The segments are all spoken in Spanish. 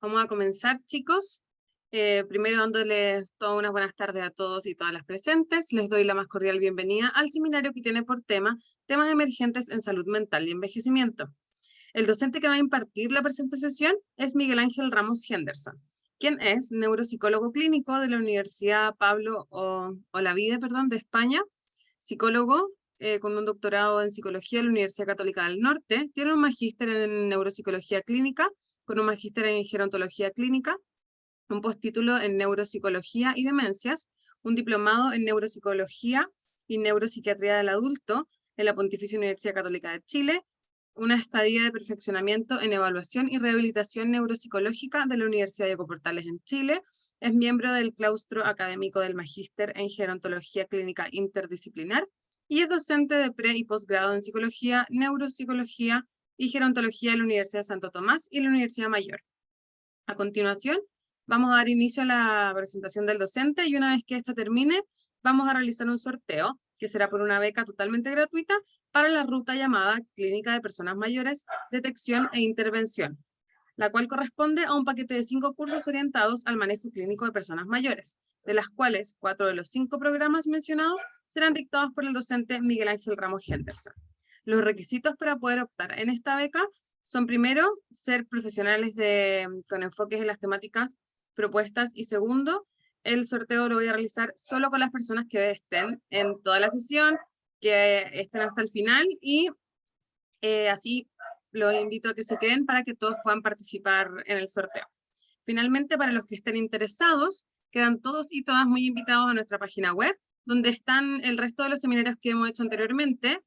Vamos a comenzar, chicos. Primero dándoles todas unas buenas tardes a todos y todas las presentes. Les doy la más cordial bienvenida al seminario que tiene por tema temas emergentes en salud mental y envejecimiento. El docente que va a impartir la presente sesión es Miguel Ángel Ramos Henderson, quien es neuropsicólogo clínico de la Universidad Pablo Olavide, de España, psicólogo con un doctorado en psicología de la Universidad Católica del Norte, tiene un magíster en neuropsicología clínica, con un magíster en gerontología clínica, un postítulo en neuropsicología y demencias, un diplomado en neuropsicología y neuropsiquiatría del adulto en la Pontificia Universidad Católica de Chile, una estadía de perfeccionamiento en evaluación y rehabilitación neuropsicológica de la Universidad de Portales en Chile, es miembro del claustro académico del Magíster en Gerontología Clínica Interdisciplinar y es docente de pre- y posgrado en Psicología, Neuropsicología y Gerontología de la Universidad de Santo Tomás y la Universidad Mayor. A continuación, vamos a dar inicio a la presentación del docente y una vez que esta termine, vamos a realizar un sorteo que será por una beca totalmente gratuita para la ruta llamada Clínica de Personas Mayores, Detección e Intervención, la cual corresponde a un paquete de 5 cursos orientados al manejo clínico de personas mayores, de las cuales 4 de los 5 programas mencionados serán dictados por el docente Miguel Ángel Ramos Henderson. Los requisitos para poder optar en esta beca son, primero, ser profesionales con enfoques en las temáticas propuestas, y segundo, el sorteo lo voy a realizar solo con las personas que estén en toda la sesión, que estén hasta el final, y así los invito a que se queden para que todos puedan participar en el sorteo. Finalmente, para los que estén interesados, quedan todos y todas muy invitados a nuestra página web, donde están el resto de los seminarios que hemos hecho anteriormente,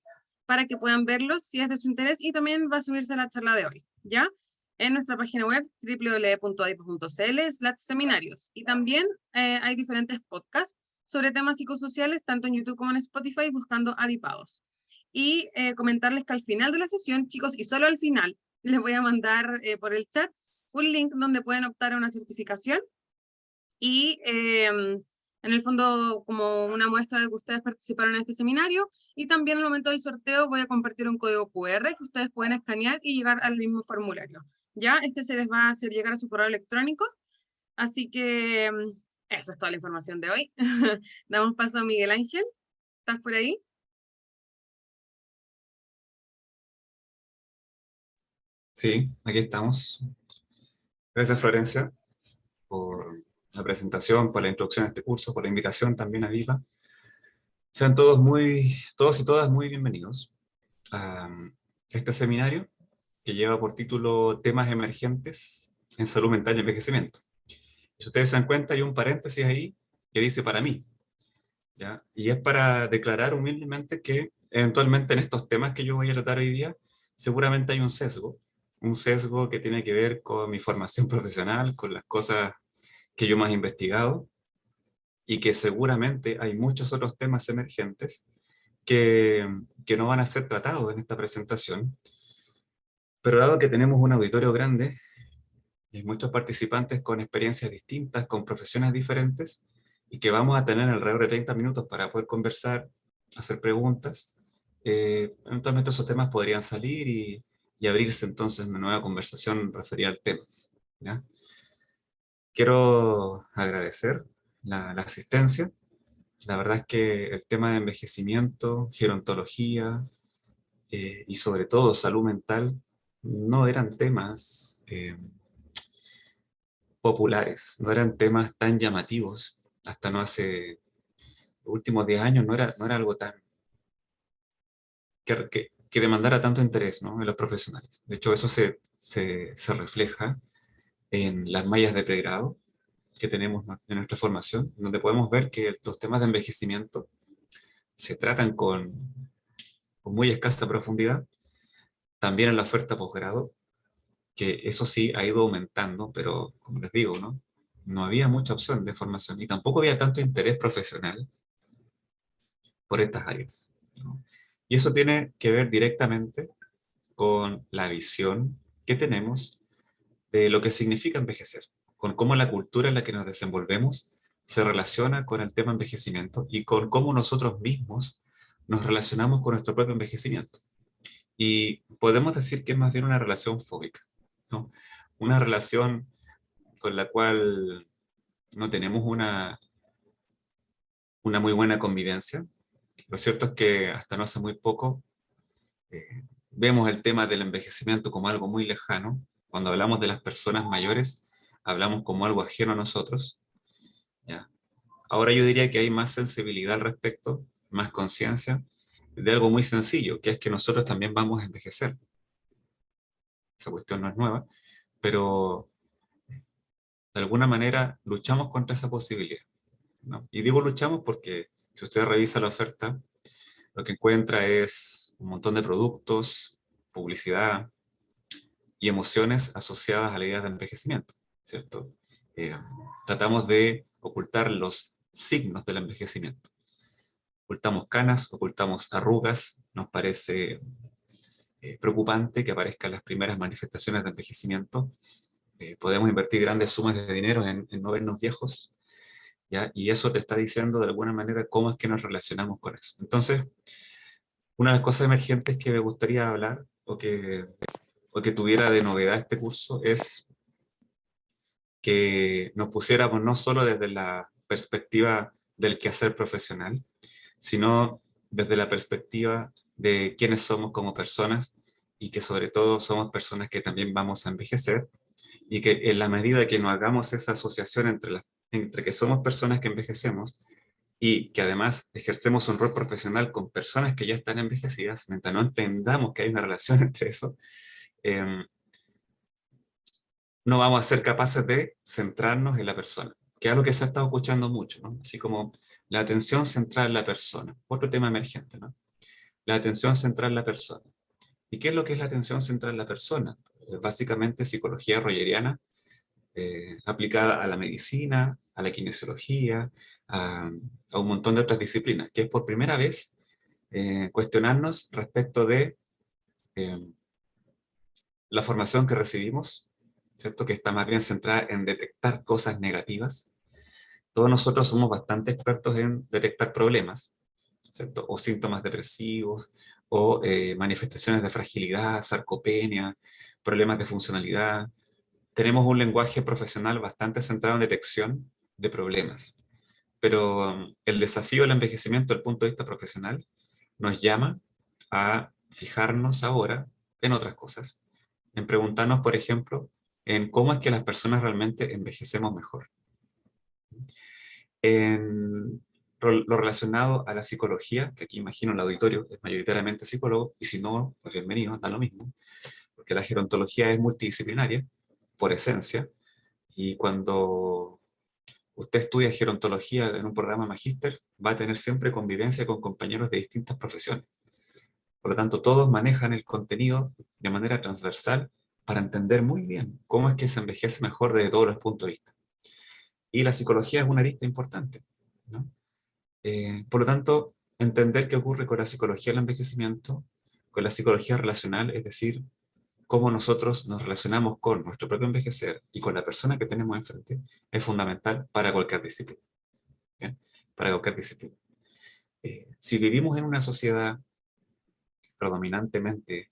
para que puedan verlos si es de su interés, y también va a subirse la charla de hoy, ¿ya? En nuestra página web www.aipo.cl/seminarios. Y también hay diferentes podcasts sobre temas psicosociales, tanto en YouTube como en Spotify, buscando Adipados. Y comentarles que al final de la sesión, chicos, y solo al final, les voy a mandar por el chat un link donde pueden optar a una certificación y en el fondo como una muestra de que ustedes participaron en este seminario, y también al momento del sorteo voy a compartir un código QR que ustedes pueden escanear y llegar al mismo formulario. Ya, este se les va a hacer llegar a su correo electrónico, así que eso es toda la información de hoy. Damos paso a Miguel Ángel, ¿estás por ahí? Sí, aquí estamos. Gracias, Florencia, por la presentación, por la introducción a este curso, por la invitación también a Viva. Sean todos y todas muy bienvenidos a este seminario que lleva por título Temas emergentes en salud mental y envejecimiento. Si ustedes se dan cuenta, hay un paréntesis ahí que dice para mí, ¿ya? Y es para declarar humildemente que eventualmente en estos temas que yo voy a tratar hoy día, seguramente hay un sesgo que tiene que ver con mi formación profesional, con las cosas que yo más he investigado, y que seguramente hay muchos otros temas emergentes que, que no van a ser tratados en esta presentación. Pero dado que tenemos un auditorio grande y muchos participantes con experiencias distintas, con profesiones diferentes, y que vamos a tener alrededor de 30 minutos para poder conversar, hacer preguntas, eventualmente esos temas podrían salir y abrirse entonces una nueva conversación referida al tema, ¿ya? Quiero agradecer la asistencia. La verdad es que el tema de envejecimiento, gerontología y sobre todo salud mental no eran temas populares, no eran temas tan llamativos. Hasta no hace los últimos 10 años no era algo tan que demandara tanto interés, ¿no?, en los profesionales. De hecho, eso se refleja en las mallas de pregrado que tenemos en nuestra formación, donde podemos ver que los temas de envejecimiento se tratan con muy escasa profundidad. También en la oferta posgrado, que eso sí ha ido aumentando, pero como les digo, no había mucha opción de formación y tampoco había tanto interés profesional por estas áreas, ¿no? Y eso tiene que ver directamente con la visión que tenemos de lo que significa envejecer, con cómo la cultura en la que nos desenvolvemos se relaciona con el tema envejecimiento y con cómo nosotros mismos nos relacionamos con nuestro propio envejecimiento. Y podemos decir que es más bien una relación fóbica, ¿no? Una relación con la cual no tenemos una muy buena convivencia. Lo cierto es que hasta no hace muy poco vemos el tema del envejecimiento como algo muy lejano. Cuando hablamos de las personas mayores, hablamos como algo ajeno a nosotros. ¿Ya? Ahora yo diría que hay más sensibilidad al respecto, más conciencia, de algo muy sencillo, que es que nosotros también vamos a envejecer. Esa cuestión no es nueva, pero de alguna manera luchamos contra esa posibilidad, ¿no? Y digo luchamos porque si usted revisa la oferta, lo que encuentra es un montón de productos, publicidad y emociones asociadas a la idea de envejecimiento, ¿cierto? Eh, Tratamos de ocultar los signos del envejecimiento. Ocultamos canas, ocultamos arrugas, nos parece preocupante que aparezcan las primeras manifestaciones de envejecimiento. Podemos invertir grandes sumas de dinero en no vernos viejos, ¿ya? Y eso te está diciendo de alguna manera cómo es que nos relacionamos con eso. Entonces, una de las cosas emergentes que me gustaría hablar o que tuviera de novedad este curso es que nos pusiéramos no solo desde la perspectiva del quehacer profesional, sino desde la perspectiva de quiénes somos como personas y que sobre todo somos personas que también vamos a envejecer y que en la medida que nos hagamos esa asociación entre que somos personas que envejecemos y que además ejercemos un rol profesional con personas que ya están envejecidas, mientras no entendamos que hay una relación entre eso, eh, no vamos a ser capaces de centrarnos en la persona, que es algo que se ha estado escuchando mucho, ¿no? Así como la atención central en la persona, otro tema emergente, ¿no? La atención central en la persona. ¿Y qué es lo que es la atención central en la persona? Básicamente psicología rogeriana aplicada a la medicina, a la kinesiología, a un montón de otras disciplinas, que es por primera vez cuestionarnos respecto de eh, la formación que recibimos, ¿cierto? Que está más bien centrada en detectar cosas negativas. Todos nosotros somos bastante expertos en detectar problemas, ¿cierto? O síntomas depresivos, o manifestaciones de fragilidad, sarcopenia, problemas de funcionalidad. Tenemos un lenguaje profesional bastante centrado en detección de problemas. Pero el desafío del envejecimiento desde el punto de vista profesional nos llama a fijarnos ahora en otras cosas, en preguntarnos, por ejemplo, en cómo es que las personas realmente envejecemos mejor. En lo relacionado a la psicología, que aquí imagino el auditorio es mayoritariamente psicólogo, y si no, pues bienvenido, da lo mismo, porque la gerontología es multidisciplinaria, por esencia, y cuando usted estudia gerontología en un programa magíster, va a tener siempre convivencia con compañeros de distintas profesiones. Por lo tanto, todos manejan el contenido de manera transversal para entender muy bien cómo es que se envejece mejor desde todos los puntos de vista. Y la psicología es una arista importante, ¿no? Por lo tanto, entender qué ocurre con la psicología del envejecimiento, con la psicología relacional, es decir, cómo nosotros nos relacionamos con nuestro propio envejecer y con la persona que tenemos enfrente, es fundamental para cualquier disciplina. ¿Bien? Para cualquier disciplina. Si vivimos en una sociedad predominantemente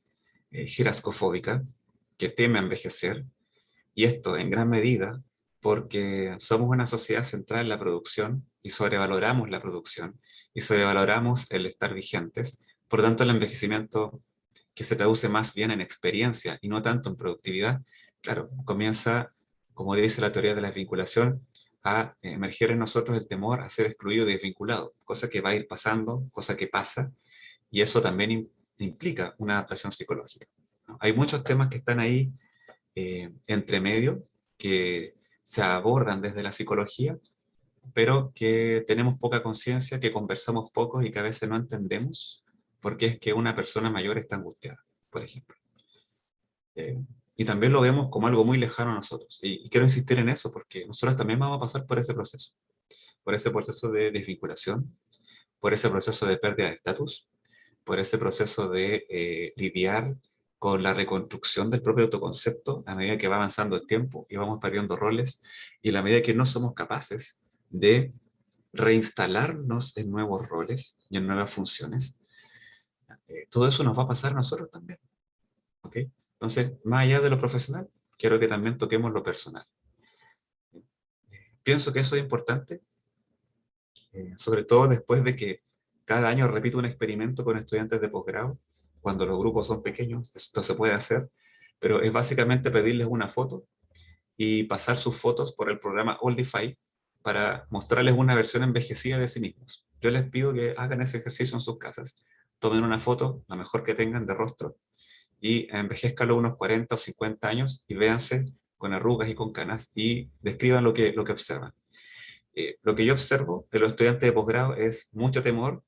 girascofóbica, que teme envejecer, y esto en gran medida porque somos una sociedad centrada en la producción y sobrevaloramos la producción y sobrevaloramos el estar vigentes. Por lo tanto, el envejecimiento, que se traduce más bien en experiencia y no tanto en productividad, claro, comienza, como dice la teoría de la vinculación, a emerger en nosotros el temor a ser excluido y desvinculado, cosa que va a ir pasando, cosa que pasa, y eso también implica una adaptación psicológica, ¿no? Hay muchos temas que están ahí entre medio que se abordan desde la psicología, pero que tenemos poca conciencia, que conversamos poco y que a veces no entendemos por qué es que una persona mayor está angustiada, por ejemplo. Eh, y también lo vemos como algo muy lejano a nosotros. Y quiero insistir en eso porque nosotros también vamos a pasar por ese proceso de desvinculación, por ese proceso de pérdida de estatus, por ese proceso de lidiar con la reconstrucción del propio autoconcepto a medida que va avanzando el tiempo y vamos perdiendo roles y a la medida que no somos capaces de reinstalarnos en nuevos roles y en nuevas funciones, todo eso nos va a pasar a nosotros también, ¿ok? Entonces, más allá de lo profesional, quiero que también toquemos lo personal. Pienso que eso es importante, sobre todo después de que cada año repito un experimento con estudiantes de posgrado, cuando los grupos son pequeños, esto se puede hacer, pero es básicamente pedirles una foto y pasar sus fotos por el programa Oldify para mostrarles una versión envejecida de sí mismos. Yo les pido que hagan ese ejercicio en sus casas, tomen una foto, la mejor que tengan de rostro, y envejezcanlo unos 40 o 50 años y véanse con arrugas y con canas y describan lo que observan. Lo que yo observo en los estudiantes de posgrado es mucho temor,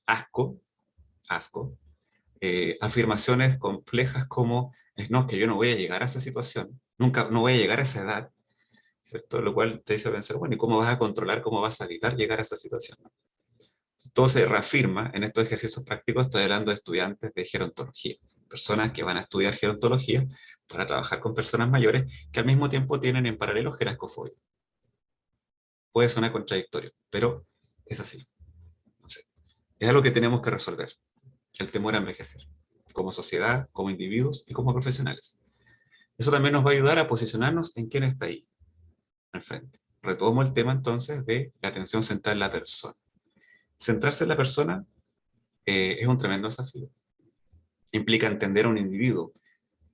asco, asco, afirmaciones complejas como, no, que yo no voy a llegar a esa situación, nunca, no voy a llegar a esa edad, ¿cierto? Lo cual te dice pensar, bueno, ¿y cómo vas a controlar, cómo vas a evitar llegar a esa situación? Todo se reafirma en estos ejercicios prácticos. Estoy hablando de estudiantes de gerontología, personas que van a estudiar gerontología para trabajar con personas mayores que al mismo tiempo tienen en paralelo gerascofobia. Puede sonar contradictorio, pero es así. No sé. Es algo que tenemos que resolver, el temor a envejecer, como sociedad, como individuos y como profesionales. Eso también nos va a ayudar a posicionarnos en quién está ahí, al frente. Retomo el tema entonces de la atención central en la persona. Centrarse en la persona es un tremendo desafío. Implica entender a un individuo,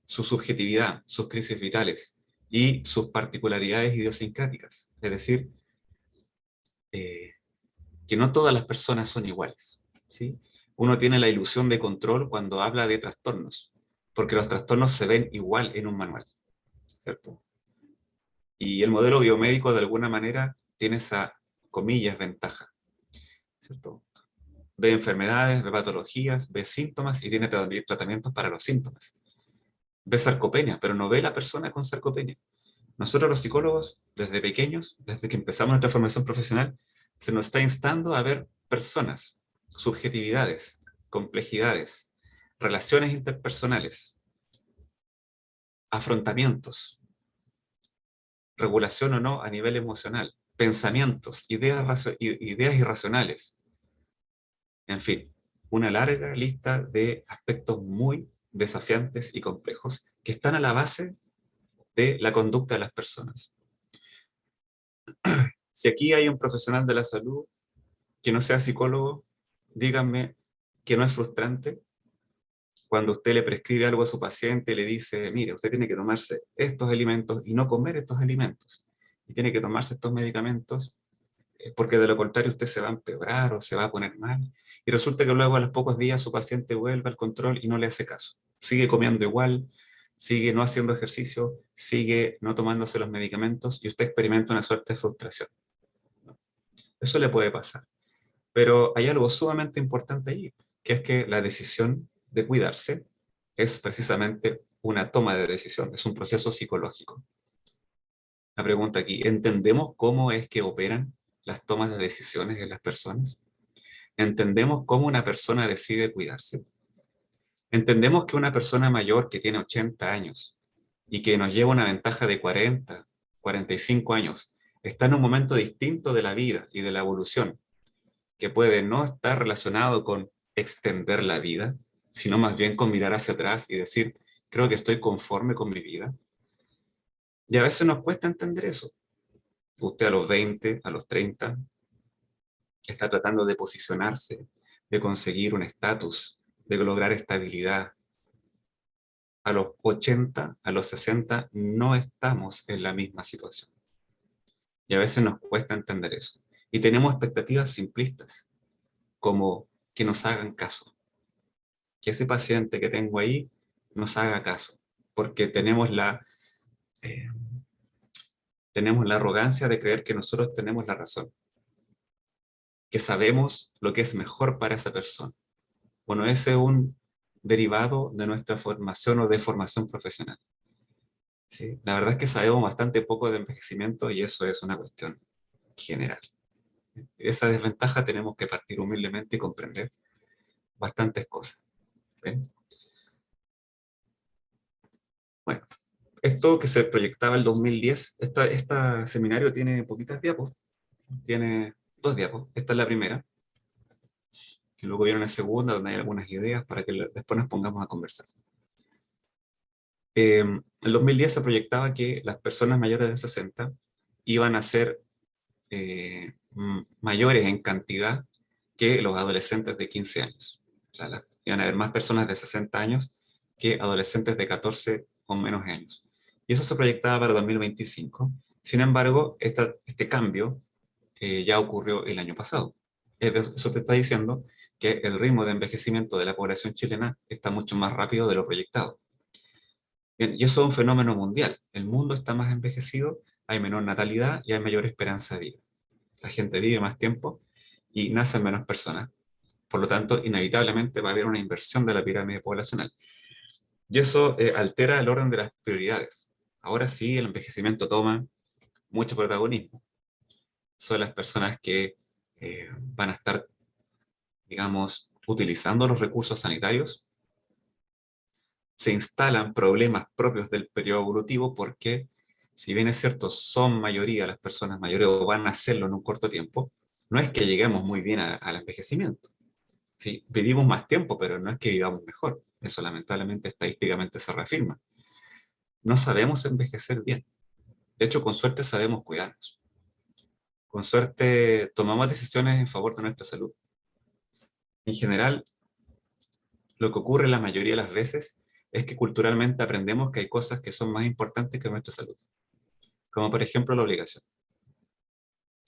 su subjetividad, sus crisis vitales y sus particularidades idiosincráticas. Es decir, eh, que no todas las personas son iguales, ¿sí? Uno tiene la ilusión de control cuando habla de trastornos, porque los trastornos se ven igual en un manual, ¿cierto? Y el modelo biomédico de alguna manera tiene esa, comillas, ventaja, ¿cierto? Ve enfermedades, ve patologías, ve síntomas y tiene tratamientos para los síntomas. Ve sarcopenia, pero no ve la persona con sarcopenia. Nosotros los psicólogos, desde pequeños, desde que empezamos nuestra formación profesional, se nos está instando a ver personas, subjetividades, complejidades, relaciones interpersonales, afrontamientos, regulación o no a nivel emocional, pensamientos, ideas irracionales, en fin, una larga lista de aspectos muy desafiantes y complejos que están a la base de la conducta de las personas. Si aquí hay un profesional de la salud que no sea psicólogo, díganme que no es frustrante cuando usted le prescribe algo a su paciente y le dice, mire, usted tiene que tomarse estos alimentos y no comer estos alimentos. Y tiene que tomarse estos medicamentos porque de lo contrario usted se va a empeorar o se va a poner mal. Y resulta que luego a los pocos días su paciente vuelve al control y no le hace caso. Sigue comiendo igual, sigue no haciendo ejercicio, sigue no tomándose los medicamentos y usted experimenta una suerte de frustración. Eso le puede pasar. Pero hay algo sumamente importante ahí, que es que la decisión de cuidarse es precisamente una toma de decisión, es un proceso psicológico. La pregunta aquí, ¿entendemos cómo es que operan las tomas de decisiones en las personas? ¿Entendemos cómo una persona decide cuidarse? ¿Entendemos que una persona mayor que tiene 80 años y que nos lleva una ventaja de 40, 45 años, está en un momento distinto de la vida y de la evolución, que puede no estar relacionado con extender la vida, sino más bien con mirar hacia atrás y decir, creo que estoy conforme con mi vida? Y a veces nos cuesta entender eso. Usted a los 20, a los 30, está tratando de posicionarse, de conseguir un estatus, de lograr estabilidad. A los 80, a los 60, no estamos en la misma situación. Y a veces nos cuesta entender eso. Y tenemos expectativas simplistas, como que nos hagan caso. Que ese paciente que tengo ahí nos haga caso. Porque eh, tenemos la arrogancia de creer que nosotros tenemos la razón. Que sabemos lo que es mejor para esa persona. Bueno, ese es un derivado de nuestra formación o de formación profesional. ¿Sí? La verdad es que sabemos bastante poco de envejecimiento y eso es una cuestión general. Esa desventaja tenemos que partir humildemente y comprender bastantes cosas. ¿Ven? Bueno, esto que se proyectaba el 2010, este seminario tiene poquitas diapos, tiene 2 diapos, esta es la primera, que luego viene una segunda donde hay algunas ideas para que después nos pongamos a conversar. El 2010 se proyectaba que las personas mayores de 60 iban a ser mayores en cantidad que los adolescentes de 15 años. O sea, iban a haber más personas de 60 años que adolescentes de 14 o menos años. Y eso se proyectaba para 2025. Sin embargo, este cambio ya ocurrió el año pasado. Eso te está diciendo que el ritmo de envejecimiento de la población chilena está mucho más rápido de lo proyectado. Bien, y eso es un fenómeno mundial. El mundo está más envejecido, hay menor natalidad y hay mayor esperanza de vida. La gente vive más tiempo y nacen menos personas. Por lo tanto, inevitablemente va a haber una inversión de la pirámide poblacional. Y eso altera el orden de las prioridades. Ahora sí, el envejecimiento toma mucho protagonismo. Son las personas que van a estar, digamos, utilizando los recursos sanitarios. Se instalan problemas propios del periodo evolutivo porque, si bien es cierto, son mayoría las personas mayores o van a hacerlo en un corto tiempo, no es que lleguemos muy bien al envejecimiento. ¿Sí? Vivimos más tiempo, pero no es que vivamos mejor. Eso lamentablemente estadísticamente se reafirma. No sabemos envejecer bien. De hecho, con suerte sabemos cuidarnos. Con suerte tomamos decisiones en favor de nuestra salud. En general, lo que ocurre la mayoría de las veces es que culturalmente aprendemos que hay cosas que son más importantes que nuestra salud. Como por ejemplo la obligación.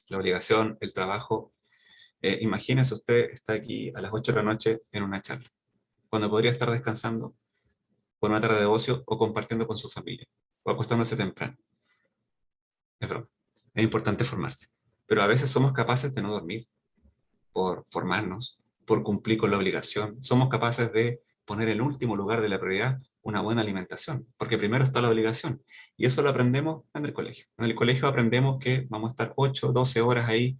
La obligación, el trabajo. Imagínese usted está aquí a las 8 de la noche en una charla, cuando podría estar descansando por una tarde de ocio o compartiendo con su familia, o acostándose temprano. Es broma. Es importante formarse. Pero a veces somos capaces de no dormir por formarnos, por cumplir con la obligación. Somos capaces de poner en último lugar de la prioridad una buena alimentación, porque primero está la obligación. Y eso lo aprendemos en el colegio. En el colegio aprendemos que vamos a estar 8, 12 horas ahí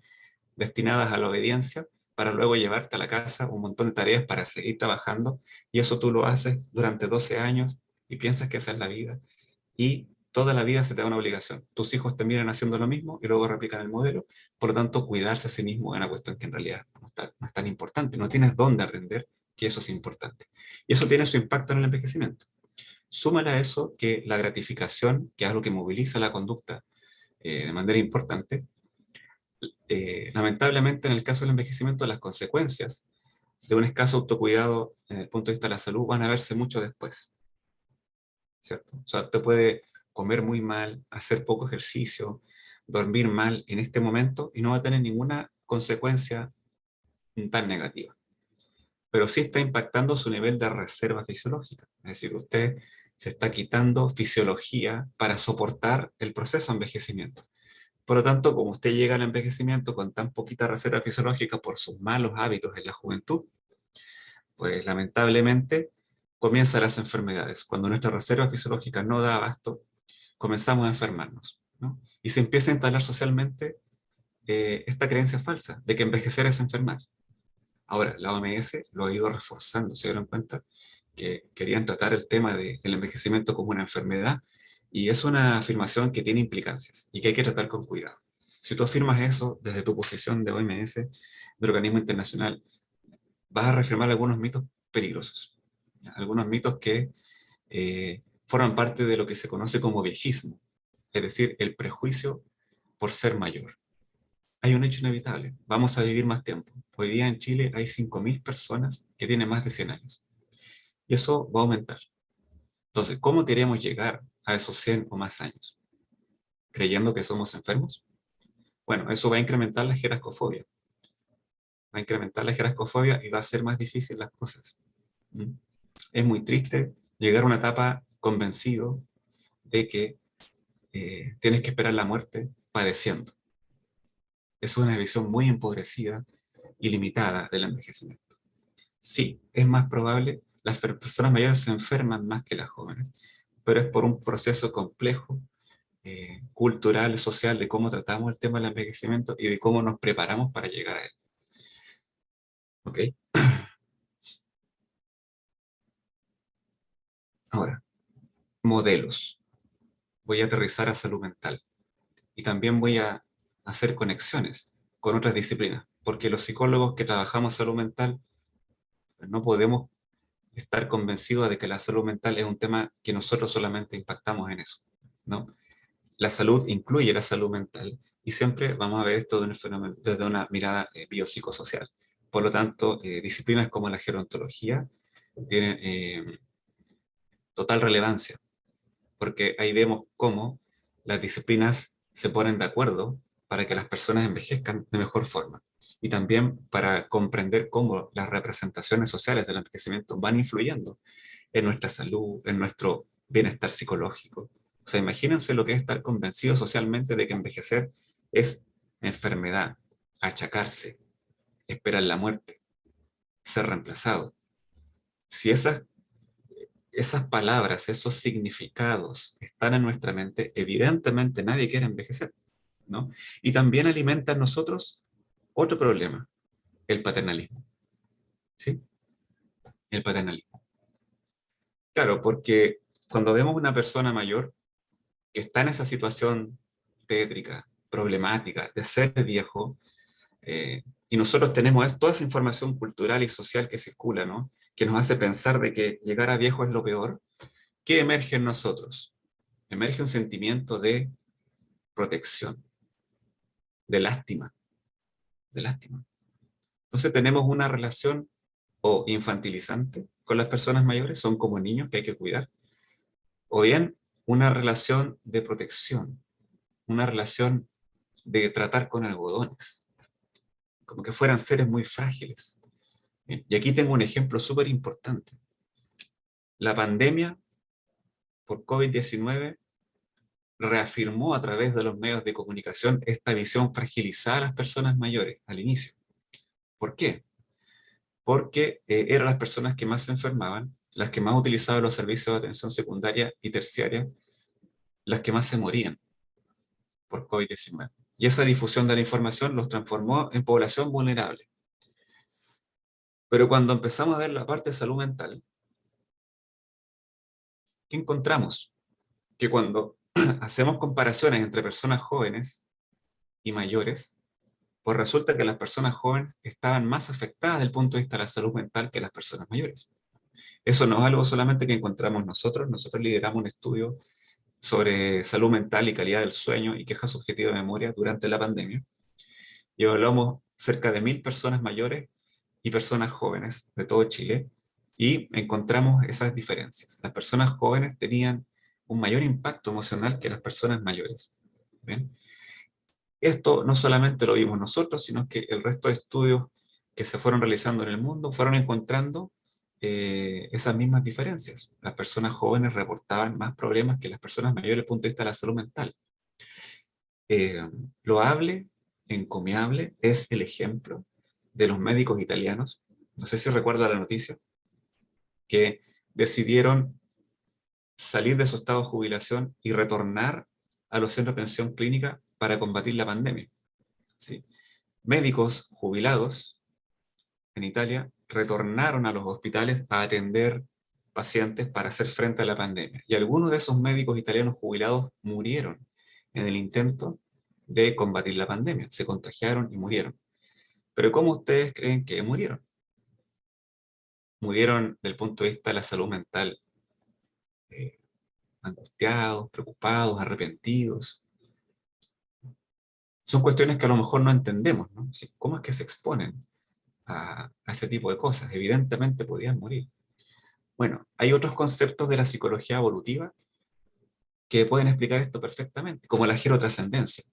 destinadas a la obediencia para luego llevarte a la casa un montón de tareas para seguir trabajando. Y eso tú lo haces durante 12 años y piensas que esa es la vida. Y toda la vida se te da una obligación. Tus hijos te miran haciendo lo mismo y luego replican el modelo. Por lo tanto, cuidarse a sí mismo es una cuestión que en realidad no es tan importante. No tienes dónde aprender que eso es importante. Y eso tiene su impacto en el envejecimiento. Súmale a eso que la gratificación, que es algo que moviliza la conducta de manera importante, lamentablemente en el caso del envejecimiento las consecuencias de un escaso autocuidado desde el punto de vista de la salud van a verse mucho después. ¿Cierto? O sea, te puede comer muy mal, hacer poco ejercicio, dormir mal en este momento y no va a tener ninguna consecuencia tan negativa. Pero sí está impactando su nivel de reserva fisiológica. Es decir, usted se está quitando fisiología para soportar el proceso de envejecimiento. Por lo tanto, como usted llega al envejecimiento con tan poquita reserva fisiológica por sus malos hábitos en la juventud, pues lamentablemente comienzan las enfermedades. Cuando nuestra reserva fisiológica no da abasto, comenzamos a enfermarnos, ¿no? Y se empieza a instalar socialmente esta creencia falsa de que envejecer es enfermar. Ahora, la OMS lo ha ido reforzando, se dieron cuenta que querían tratar el tema del envejecimiento como una enfermedad y es una afirmación que tiene implicancias y que hay que tratar con cuidado. Si tú afirmas eso desde tu posición de OMS, de organismo internacional, vas a reafirmar algunos mitos peligrosos, algunos mitos que forman parte de lo que se conoce como viejismo, es decir, el prejuicio por ser mayor. Hay un hecho inevitable, vamos a vivir más tiempo. Hoy día en Chile hay 5.000 personas que tienen más de 100 años. Y eso va a aumentar. Entonces, ¿cómo queremos llegar a esos 100 o más años? ¿Creyendo que somos enfermos? Bueno, eso va a incrementar la jerarcofobia. Va a incrementar la jerarcofobia y va a hacer más difícil las cosas. ¿Mm? Es muy triste llegar a una etapa convencido de que tienes que esperar la muerte padeciendo. Es una visión muy empobrecida y limitada del envejecimiento. Sí, es más probable, las personas mayores se enferman más que las jóvenes, pero es por un proceso complejo, cultural, social, de cómo tratamos el tema del envejecimiento y de cómo nos preparamos para llegar a él. ¿Ok? Ahora, modelos. Voy a aterrizar a salud mental y también voy a hacer conexiones con otras disciplinas, porque los psicólogos que trabajamos salud mental no podemos estar convencidos de que la salud mental es un tema que nosotros solamente impactamos en eso, ¿no? la salud incluye la salud mental, y siempre vamos a ver esto desde una mirada biopsicosocial. Por lo tanto, disciplinas como la gerontología tienen total relevancia, porque ahí vemos cómo las disciplinas se ponen de acuerdo para que las personas envejezcan de mejor forma, y también para comprender cómo las representaciones sociales del envejecimiento van influyendo en nuestra salud, en nuestro bienestar psicológico. O sea, imagínense lo que es estar convencido socialmente de que envejecer es enfermedad, achacarse, esperar la muerte, ser reemplazado. Si esas palabras, esos significados están en nuestra mente, evidentemente nadie quiere envejecer, ¿no? Y también alimenta en nosotros otro problema, el paternalismo, ¿sí? El paternalismo. Claro, porque cuando vemos una persona mayor que está en esa situación tétrica, problemática, de ser viejo, y nosotros tenemos toda esa información cultural y social que circula, ¿no? Que nos hace pensar de que llegar a viejo es lo peor. ¿Qué emerge en nosotros? Emerge un sentimiento de protección, de lástima, de lástima. Entonces tenemos una relación o infantilizante con las personas mayores, son como niños que hay que cuidar, o bien una relación de protección, una relación de tratar con algodones, como que fueran seres muy frágiles. Bien, y aquí tengo un ejemplo súper importante. La pandemia por COVID-19 reafirmó a través de los medios de comunicación esta visión fragilizada a las personas mayores al inicio. ¿Por qué? Porque eran las personas que más se enfermaban, las que más utilizaban los servicios de atención secundaria y terciaria, las que más se morían por COVID-19. Y esa difusión de la información los transformó en población vulnerable. Pero cuando empezamos a ver la parte de salud mental, ¿qué encontramos? Que cuando hacemos comparaciones entre personas jóvenes y mayores, pues resulta que las personas jóvenes estaban más afectadas desde el punto de vista de la salud mental que las personas mayores. Eso no es algo solamente que encontramos nosotros lideramos un estudio sobre salud mental y calidad del sueño y queja subjetiva de memoria durante la pandemia, y evaluamos cerca de 1000 personas mayores y personas jóvenes de todo Chile, y encontramos esas diferencias. Las personas jóvenes tenían un mayor impacto emocional que las personas mayores. ¿Bien? Esto no solamente lo vimos nosotros, sino que el resto de estudios que se fueron realizando en el mundo fueron encontrando esas mismas diferencias. Las personas jóvenes reportaban más problemas que las personas mayores desde el punto de vista de la salud mental. Loable, encomiable, es el ejemplo de los médicos italianos, no sé si recuerda la noticia, que decidieron salir de su estado de jubilación y retornar a los centros de atención clínica para combatir la pandemia. ¿Sí? Médicos jubilados en Italia retornaron a los hospitales a atender pacientes para hacer frente a la pandemia. Y algunos de esos médicos italianos jubilados murieron en el intento de combatir la pandemia. Se contagiaron y murieron. Pero ¿cómo ustedes creen que murieron? Murieron desde el punto de vista de la salud mental, eh, angustiados, preocupados, arrepentidos. Son cuestiones que a lo mejor no entendemos, ¿no? ¿Cómo es que se exponen a ese tipo de cosas? Evidentemente podían morir. Bueno, hay otros conceptos de la psicología evolutiva que pueden explicar esto perfectamente, como la gerotrascendencia.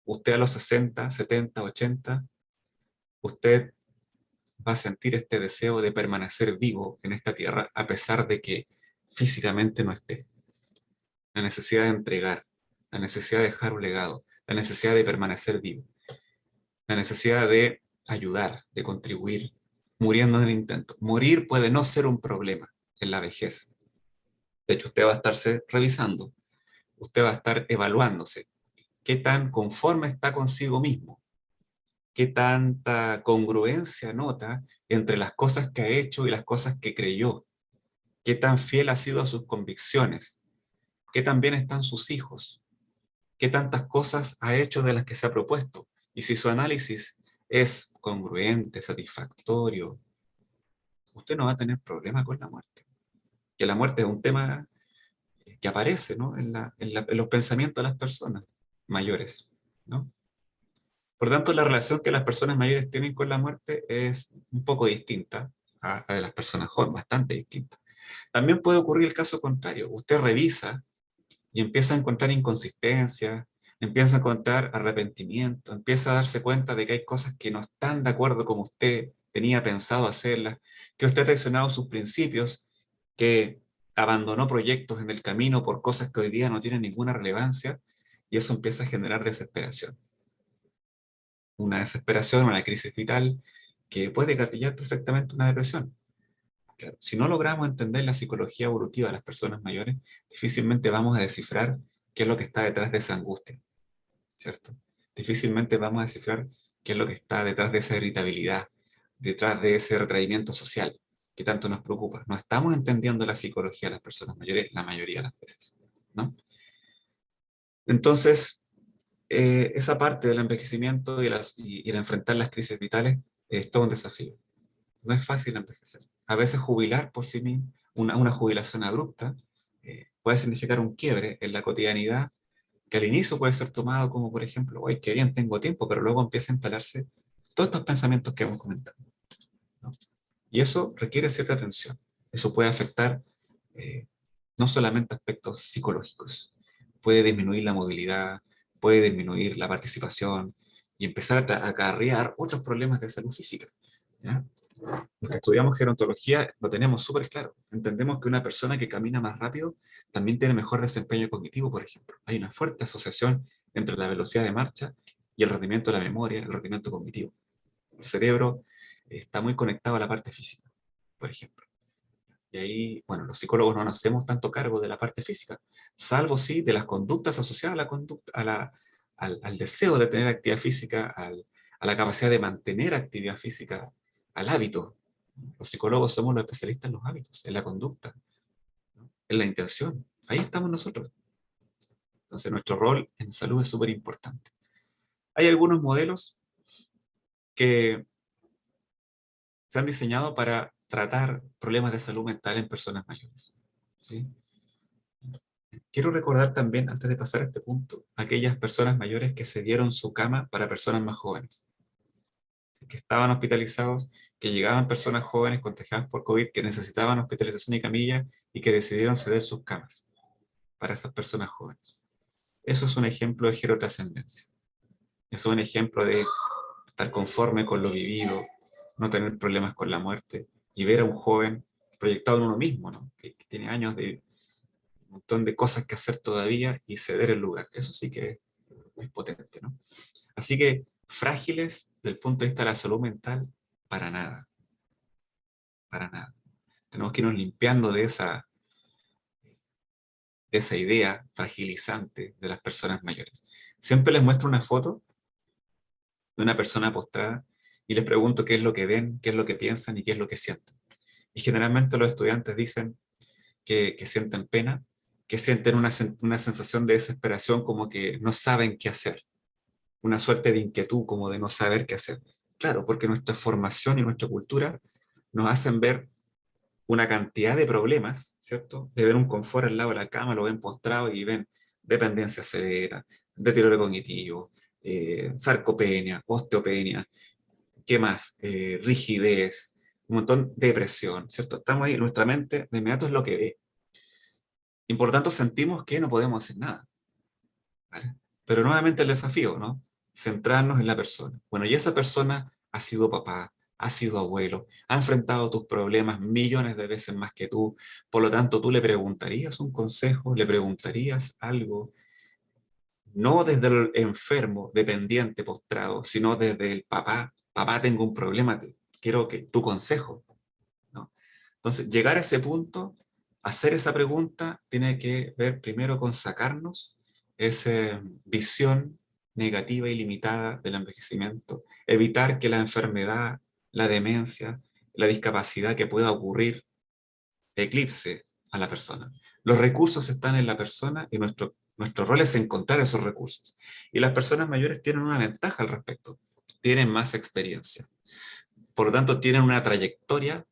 Usted a los 60, 70, 80, usted va a sentir este deseo de permanecer vivo en esta tierra a pesar de que físicamente no esté. La necesidad de entregar, la necesidad de dejar un legado, la necesidad de permanecer vivo, la necesidad de ayudar, de contribuir, muriendo en el intento. Morir puede no ser un problema en la vejez. De hecho, usted va a estarse revisando, usted va a estar evaluándose qué tan conforme está consigo mismo, qué tanta congruencia nota entre las cosas que ha hecho y las cosas que creyó, qué tan fiel ha sido a sus convicciones, qué tan bien están sus hijos, qué tantas cosas ha hecho de las que se ha propuesto. Y si su análisis es congruente, satisfactorio, usted no va a tener problema con la muerte. Que la muerte es un tema que aparece, ¿no?, en los pensamientos de las personas mayores, ¿no? Por tanto, la relación que las personas mayores tienen con la muerte es un poco distinta a la de las personas jóvenes, bastante distinta. También puede ocurrir el caso contrario. Usted revisa y empieza a encontrar inconsistencias, empieza a encontrar arrepentimiento, empieza a darse cuenta de que hay cosas que no están de acuerdo como usted tenía pensado hacerlas, que usted ha traicionado sus principios, que abandonó proyectos en el camino por cosas que hoy día no tienen ninguna relevancia, y eso empieza a generar desesperación. Una desesperación, una crisis vital, que puede gatillar perfectamente una depresión. Claro, si no logramos entender la psicología evolutiva de las personas mayores, difícilmente vamos a descifrar qué es lo que está detrás de esa angustia, ¿cierto? Difícilmente vamos a descifrar qué es lo que está detrás de esa irritabilidad, detrás de ese retraimiento social que tanto nos preocupa. No estamos entendiendo la psicología de las personas mayores la mayoría de las veces, ¿no? Entonces, esa parte del envejecimiento y el enfrentar las crisis vitales es todo un desafío. No es fácil envejecer. A veces jubilar por sí mismo, una jubilación abrupta, puede significar un quiebre en la cotidianidad que al inicio puede ser tomado como, por ejemplo, ¡ay, qué bien, tengo tiempo! Pero luego empieza a instalarse todos estos pensamientos que hemos comentado, ¿no? Y eso requiere cierta atención. Eso puede afectar no solamente aspectos psicológicos, puede disminuir la movilidad, puede disminuir la participación y empezar a acarrear otros problemas de salud física, ¿ya? Los que estudiamos gerontología lo tenemos súper claro. Entendemos que una persona que camina más rápido también tiene mejor desempeño cognitivo, por ejemplo. Hay una fuerte asociación entre la velocidad de marcha y el rendimiento de la memoria, el rendimiento cognitivo. El cerebro está muy conectado a la parte física, por ejemplo. Y ahí, bueno, los psicólogos no nos hacemos tanto cargo de la parte física, salvo sí de las conductas asociadas a la conducta, al deseo de tener actividad física, a la capacidad de mantener actividad física, al hábito. Los psicólogos somos los especialistas en los hábitos, en la conducta, ¿no?, en la intención. Ahí estamos nosotros. Entonces nuestro rol en salud es súper importante. Hay algunos modelos que se han diseñado para tratar problemas de salud mental en personas mayores, ¿sí? Quiero recordar también, antes de pasar a este punto, aquellas personas mayores que cedieron su cama para personas más jóvenes, que estaban hospitalizados, que llegaban personas jóvenes contagiadas por COVID, que necesitaban hospitalización y camilla, y que decidieron ceder sus camas para esas personas jóvenes. Eso es un ejemplo de gerotrascendencia. Eso es un ejemplo de estar conforme con lo vivido, no tener problemas con la muerte, y ver a un joven proyectado en uno mismo, ¿no?, que tiene años de un montón de cosas que hacer todavía y ceder el lugar. Eso sí que es potente, ¿no? Así que frágiles desde el punto de vista de la salud mental, para nada. Para nada. Tenemos que irnos limpiando de esa idea fragilizante de las personas mayores. Siempre les muestro una foto de una persona postrada y les pregunto qué es lo que ven, qué es lo que piensan y qué es lo que sienten. Y generalmente los estudiantes dicen que sienten pena, que sienten una sensación de desesperación, como que no saben qué hacer, una suerte de inquietud, como de no saber qué hacer. Claro, porque nuestra formación y nuestra cultura nos hacen ver una cantidad de problemas, ¿cierto? De ver un confort al lado de la cama, lo ven postrado y ven dependencia severa, deterioro cognitivo, sarcopenia, osteopenia, ¿qué más? Rigidez, un montón de depresión, ¿cierto? Estamos ahí, nuestra mente de inmediato es lo que ve. Y por tanto sentimos que no podemos hacer nada, ¿vale? Pero nuevamente el desafío, ¿no? Centrarnos en la persona. Bueno, y esa persona ha sido papá, ha sido abuelo, ha enfrentado tus problemas millones de veces más que tú, por lo tanto tú le preguntarías un consejo, le preguntarías algo, no desde el enfermo, dependiente, postrado, sino desde el papá, papá tengo un problema, quiero que tu consejo, ¿no? Entonces, llegar a ese punto, hacer esa pregunta, tiene que ver primero con sacarnos esa visión negativa y limitada del envejecimiento, evitar que la enfermedad, la demencia, la discapacidad que pueda ocurrir eclipse a la persona. Los recursos están en la persona y nuestro rol es encontrar esos recursos. Y las personas mayores tienen una ventaja al respecto, tienen más experiencia. Por lo tanto, tienen una trayectoria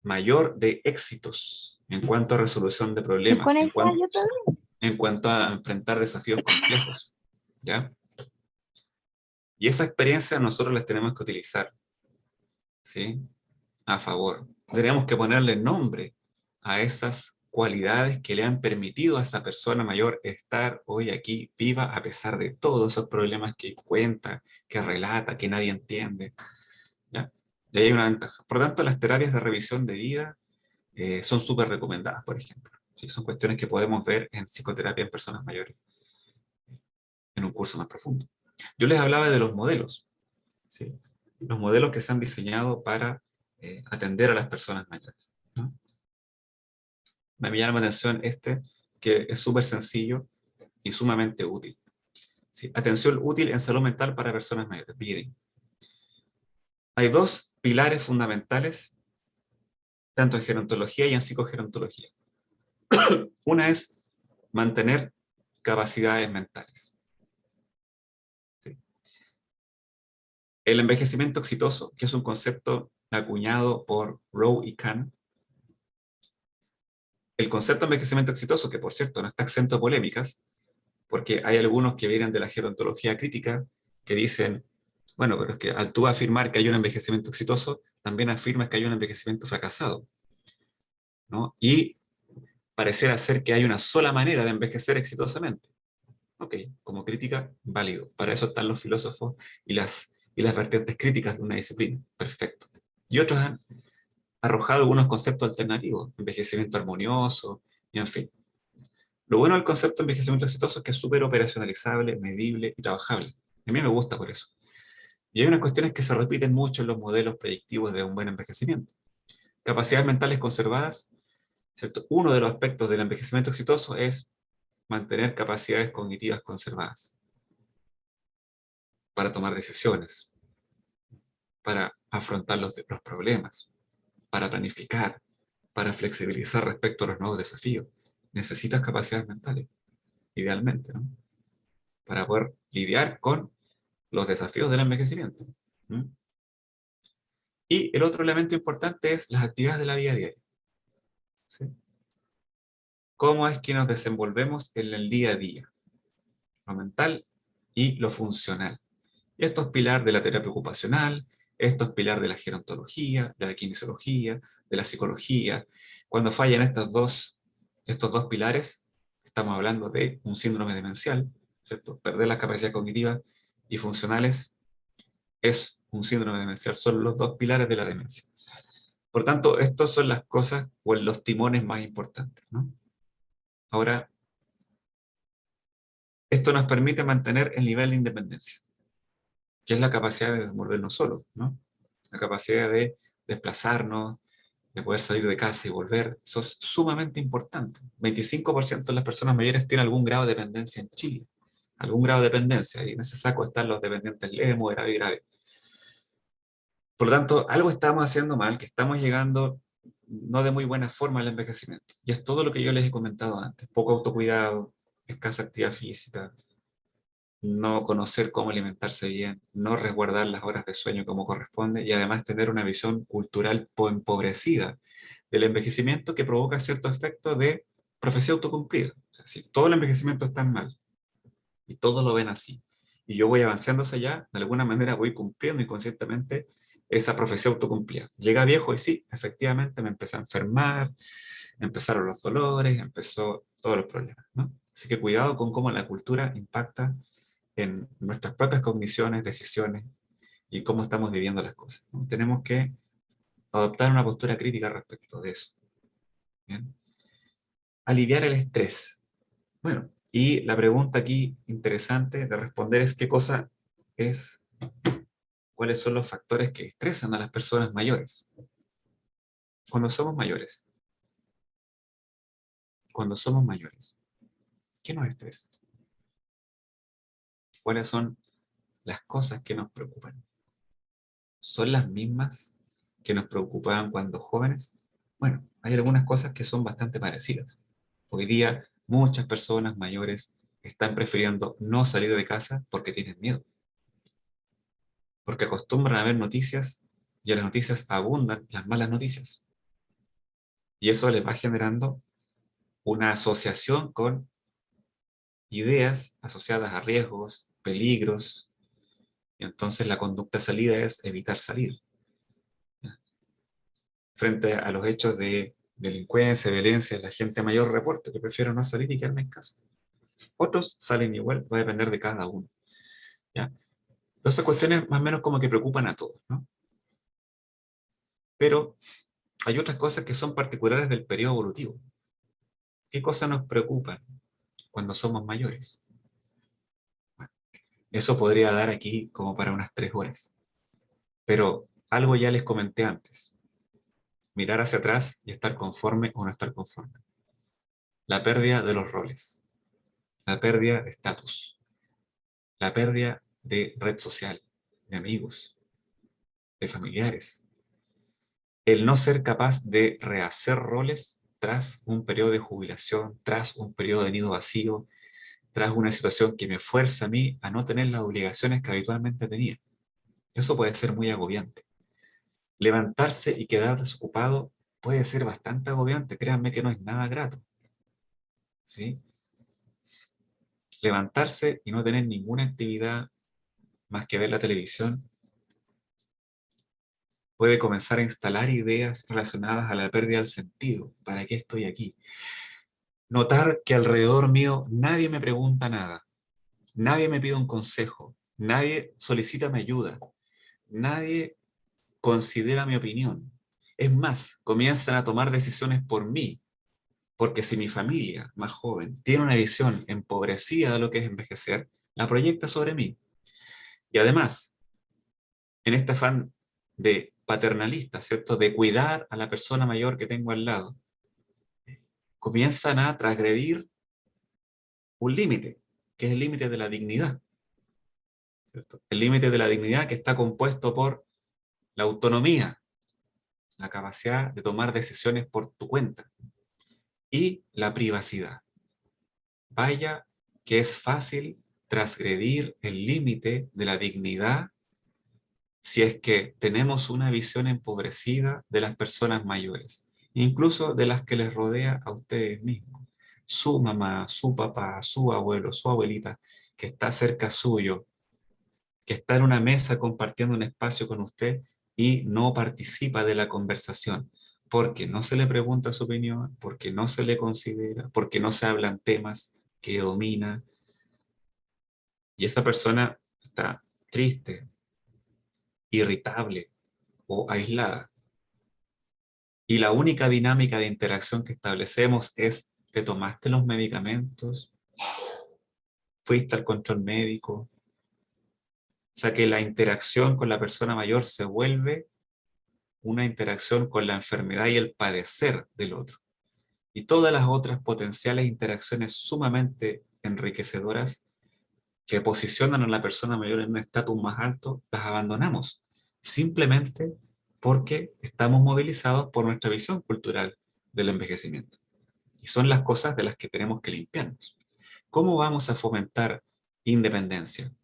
mayor de éxitos en cuanto a resolución de ¿Te problemas, conectas yo también? en cuanto a enfrentar desafíos complejos, ¿ya? Y esa experiencia nosotros las tenemos que utilizar, ¿sí? A favor. Tenemos que ponerle nombre a esas cualidades que le han permitido a esa persona mayor estar hoy aquí viva a pesar de todos esos problemas que cuenta, que relata, que nadie entiende, ¿ya? Y ahí hay una ventaja. Por lo tanto, las terapias de revisión de vida son súper recomendadas, por ejemplo. ¿Sí? Son cuestiones que podemos ver en psicoterapia en personas mayores, en un curso más profundo. Yo les hablaba de los modelos, ¿sí? Los modelos que se han diseñado para atender a las personas mayores, ¿no? Me llama la atención este, que es súper sencillo y sumamente útil. ¿Sí? Atención útil en salud mental para personas mayores. Miren, hay dos pilares fundamentales, tanto en gerontología y en psicogerontología. Una es mantener capacidades mentales. ¿Sí? El envejecimiento exitoso, que es un concepto acuñado por Rowe y Kahn. El concepto de envejecimiento exitoso, que por cierto no está exento de polémicas, porque hay algunos que vienen de la gerontología crítica que dicen, bueno, pero es que al tú afirmar que hay un envejecimiento exitoso, también afirmas que hay un envejecimiento fracasado, ¿no? Y pareciera ser que hay una sola manera de envejecer exitosamente. Ok, como crítica, válido. Para eso están los filósofos y las vertientes críticas de una disciplina. Perfecto. Y otros han arrojado algunos conceptos alternativos, envejecimiento armonioso, y en fin. Lo bueno del concepto de envejecimiento exitoso es que es súper operacionalizable, medible y trabajable. A mí me gusta por eso. Y hay unas cuestiones que se repiten mucho en los modelos predictivos de un buen envejecimiento. Capacidades mentales conservadas, ¿cierto? Uno de los aspectos del envejecimiento exitoso es mantener capacidades cognitivas conservadas para tomar decisiones, para afrontar los problemas, para planificar, para flexibilizar respecto a los nuevos desafíos. Necesitas capacidades mentales, idealmente, ¿no? Para poder lidiar con los desafíos del envejecimiento. ¿Mm? Y el otro elemento importante es las actividades de la vida diaria. ¿Sí? ¿Cómo es que nos desenvolvemos en el día a día? Lo mental y lo funcional. Y esto es pilar de la terapia ocupacional, esto es pilar de la gerontología, de la kinesiología, de la psicología. Cuando fallan estos dos pilares, estamos hablando de un síndrome demencial, ¿cierto? Perder las capacidades cognitivas y funcionales es un síndrome demencial, son los dos pilares de la demencia. Por tanto, estas son las cosas o los timones más importantes, ¿no? Ahora, esto nos permite mantener el nivel de independencia, que es la capacidad de desenvolvernos solos, ¿no? La capacidad de desplazarnos, de poder salir de casa y volver. Eso es sumamente importante. 25% de las personas mayores tienen algún grado de dependencia en Chile. Algún grado de dependencia. Y en ese saco están los dependientes leves, moderados y graves. Por lo tanto, algo estamos haciendo mal, que estamos llegando no de muy buena forma al envejecimiento. Y es todo lo que yo les he comentado antes. Poco autocuidado, escasa actividad física, no conocer cómo alimentarse bien, no resguardar las horas de sueño como corresponde y además tener una visión cultural empobrecida del envejecimiento que provoca cierto efecto de profecía autocumplida. O sea, si todo el envejecimiento está mal y todos lo ven así, y yo voy avanzando hacia allá, de alguna manera voy cumpliendo inconscientemente esa profecía autocumplida. Llega viejo y sí, efectivamente me empecé a enfermar, empezaron los dolores, empezó todos los problemas, ¿no? Así que cuidado con cómo la cultura impacta en nuestras propias cogniciones, decisiones y cómo estamos viviendo las cosas, ¿no? Tenemos que adoptar una postura crítica respecto de eso. ¿Bien? Aliviar el estrés. Bueno, y la pregunta aquí interesante de responder es qué cosa es, cuáles son los factores que estresan a las personas mayores. Cuando somos mayores, ¿qué nos estresa? ¿Cuáles son las cosas que nos preocupan? ¿Son las mismas que nos preocupaban cuando jóvenes? Bueno, hay algunas cosas que son bastante parecidas. Hoy día muchas personas mayores están prefiriendo no salir de casa porque tienen miedo. Porque acostumbran a ver noticias y a las noticias abundan las malas noticias. Y eso les va generando una asociación con ideas asociadas a riesgos, peligros, y entonces la conducta salida es evitar salir. Frente a los hechos de delincuencia, violencia, la gente mayor reporta que prefiero no salir y quedarme en casa. Otros salen igual, va a depender de cada uno. ¿Ya? Entonces, cuestiones más o menos como que preocupan a todos, ¿no? Pero hay otras cosas que son particulares del periodo evolutivo. ¿Qué cosas nos preocupan cuando somos mayores? Bueno, eso podría dar aquí como para unas 3 horas. Pero algo ya les comenté antes. Mirar hacia atrás y estar conforme o no estar conforme. La pérdida de los roles. La pérdida de estatus. La pérdida de red social, de amigos, de familiares. El no ser capaz de rehacer roles tras un periodo de jubilación, tras un periodo de nido vacío, tras una situación que me fuerza a mí a no tener las obligaciones que habitualmente tenía. Eso puede ser muy agobiante. Levantarse y quedar desocupado puede ser bastante agobiante, créanme que no es nada grato. ¿Sí? Levantarse y no tener ninguna actividad más que ver la televisión puede comenzar a instalar ideas relacionadas a la pérdida del sentido. ¿Para qué estoy aquí? Notar que alrededor mío nadie me pregunta nada, nadie me pide un consejo, nadie solicita mi ayuda, nadie considera mi opinión. Es más, comienzan a tomar decisiones por mí, porque si mi familia más joven tiene una visión empobrecida de lo que es envejecer, la proyecta sobre mí. Y además, en este afán de paternalista, ¿cierto? De cuidar a la persona mayor que tengo al lado, comienzan a transgredir un límite, que es el límite de la dignidad, ¿cierto? El límite de la dignidad que está compuesto por la autonomía, la capacidad de tomar decisiones por tu cuenta y la privacidad. Vaya que es fácil transgredir el límite de la dignidad si es que tenemos una visión empobrecida de las personas mayores, incluso de las que les rodea a ustedes mismos. Su mamá, su papá, su abuelo, su abuelita, que está cerca suyo, que está en una mesa compartiendo un espacio con usted y no participa de la conversación, porque no se le pregunta su opinión, porque no se le considera, porque no se hablan temas que domina, y esa persona está triste, irritable o aislada. Y la única dinámica de interacción que establecemos es: ¿te tomaste los medicamentos? ¿Fuiste al control médico? O sea que la interacción con la persona mayor se vuelve una interacción con la enfermedad y el padecer del otro. Y todas las otras potenciales interacciones sumamente enriquecedoras que posicionan a la persona mayor en un estatus más alto, las abandonamos, simplemente porque estamos movilizados por nuestra visión cultural del envejecimiento. Y son las cosas de las que tenemos que limpiarnos. ¿Cómo vamos a fomentar independencia,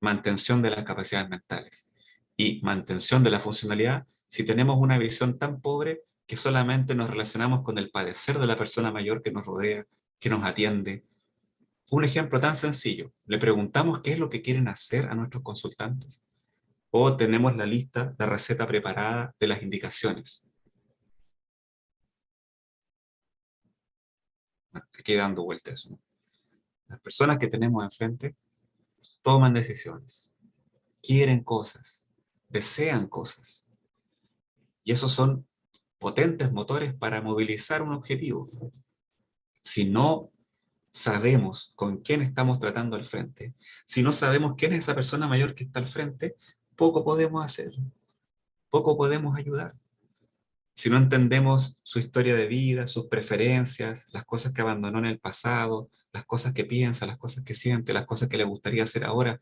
mantención de las capacidades mentales y mantención de la funcionalidad si tenemos una visión tan pobre que solamente nos relacionamos con el padecer de la persona mayor que nos rodea, que nos atiende? Un ejemplo tan sencillo: le preguntamos qué es lo que quieren hacer a nuestros consultantes, o tenemos la lista, la receta preparada de las indicaciones. Aquí dando vuelta a eso, ¿no? Las personas que tenemos enfrente toman decisiones, quieren cosas, desean cosas, y esos son potentes motores para movilizar un objetivo. Si no sabemos con quién estamos tratando al frente, si no sabemos quién es esa persona mayor que está al frente, poco podemos hacer, poco podemos ayudar. Si no entendemos su historia de vida, sus preferencias, las cosas que abandonó en el pasado, las cosas que piensa, las cosas que siente, las cosas que le gustaría hacer ahora,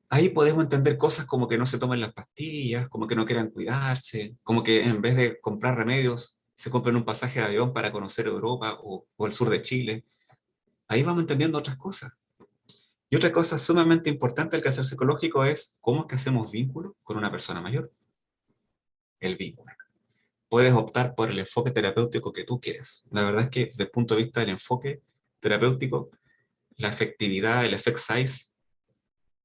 ahí podemos entender cosas como que no se tomen las pastillas, como que no quieran cuidarse, como que en vez de comprar remedios, se compren un pasaje de avión para conocer Europa o el sur de Chile. Ahí vamos entendiendo otras cosas. Y otra cosa sumamente importante del quehacer psicológico es cómo es que hacemos vínculo con una persona mayor. El vínculo. puedes optar por el enfoque terapéutico que tú quieras. La verdad es que desde el punto de vista del enfoque terapéutico, la efectividad, el effect size,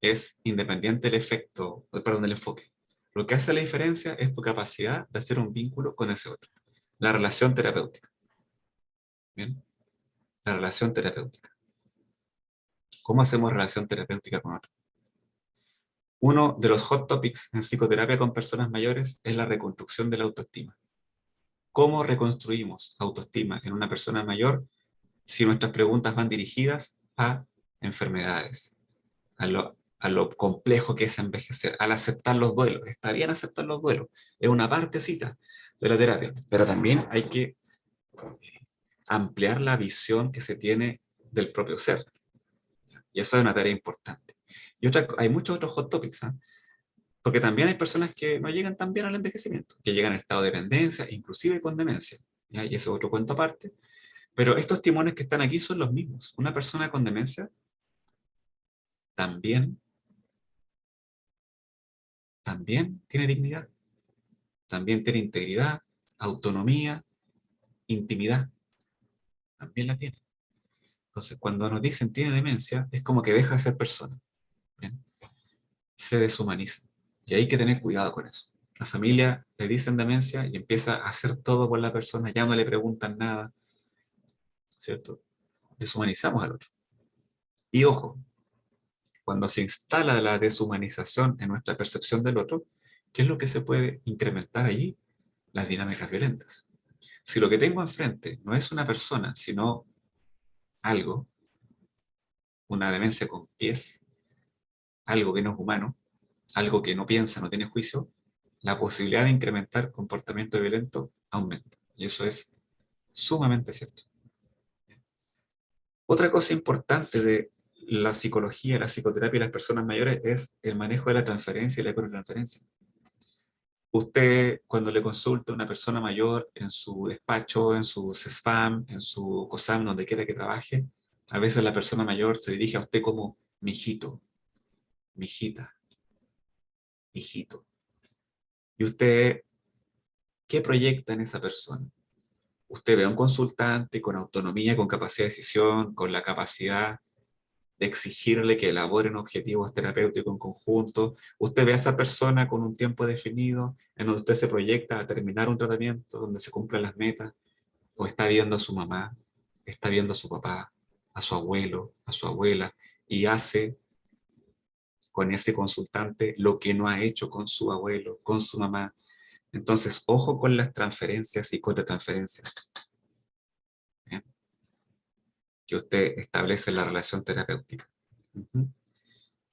es independiente del efecto, perdón, del enfoque. Lo que hace la diferencia es tu capacidad de hacer un vínculo con ese otro. La relación terapéutica. ¿Bien? La relación terapéutica. ¿Cómo hacemos relación terapéutica con otro? Uno de los hot topics en psicoterapia con personas mayores es la reconstrucción de la autoestima. ¿Cómo reconstruimos autoestima en una persona mayor si nuestras preguntas van dirigidas a enfermedades, a lo complejo que es envejecer, al aceptar los duelos? Está bien aceptar los duelos, es una partecita de la terapia, pero también hay que ampliar la visión que se tiene del propio ser. Y eso es una tarea importante. Y hay muchos otros hot topics, ¿eh? Porque también hay personas que no llegan tan bien al envejecimiento, que llegan en estado de dependencia, inclusive con demencia. ¿Ya? Y eso es otro cuento aparte. Pero estos timones que están aquí son los mismos. Una persona con demencia también tiene dignidad, también tiene integridad, autonomía, intimidad, también la tiene. Entonces, cuando nos dicen tiene demencia, es como que deja de ser persona. ¿Bien? Se deshumaniza. Y hay que tener cuidado con eso. La familia le dicen demencia y empieza a hacer todo por la persona, ya no le preguntan nada, ¿cierto? Deshumanizamos al otro. Y ojo, cuando se instala la deshumanización en nuestra percepción del otro, ¿qué es lo que se puede incrementar allí? Las dinámicas violentas. Si lo que tengo enfrente no es una persona, sino algo, una demencia con pies, algo que no es humano, algo que no piensa, no tiene juicio, la posibilidad de incrementar comportamiento violento aumenta. Y eso es sumamente cierto. Otra cosa importante de la psicología, la psicoterapia de las personas mayores es el manejo de la transferencia y la ecotransferencia. Usted, cuando le consulta a una persona mayor en su despacho, en su CESFAM, en su COSAM, donde quiera que trabaje, a veces la persona mayor se dirige a usted como mijito, mijita, hijito. ¿Y usted qué proyecta en esa persona? Usted ve a un consultante con autonomía, con capacidad de decisión, con la capacidad de exigirle que elaboren objetivos terapéuticos en conjunto. Usted ve a esa persona con un tiempo definido en donde usted se proyecta a terminar un tratamiento, donde se cumplan las metas, o está viendo a su mamá, está viendo a su papá, a su abuelo, a su abuela, y hace con ese consultante lo que no ha hecho con su abuelo, con su mamá. Entonces, ojo con las transferencias y contratransferencias, ¿bien? Que usted establece en la relación terapéutica.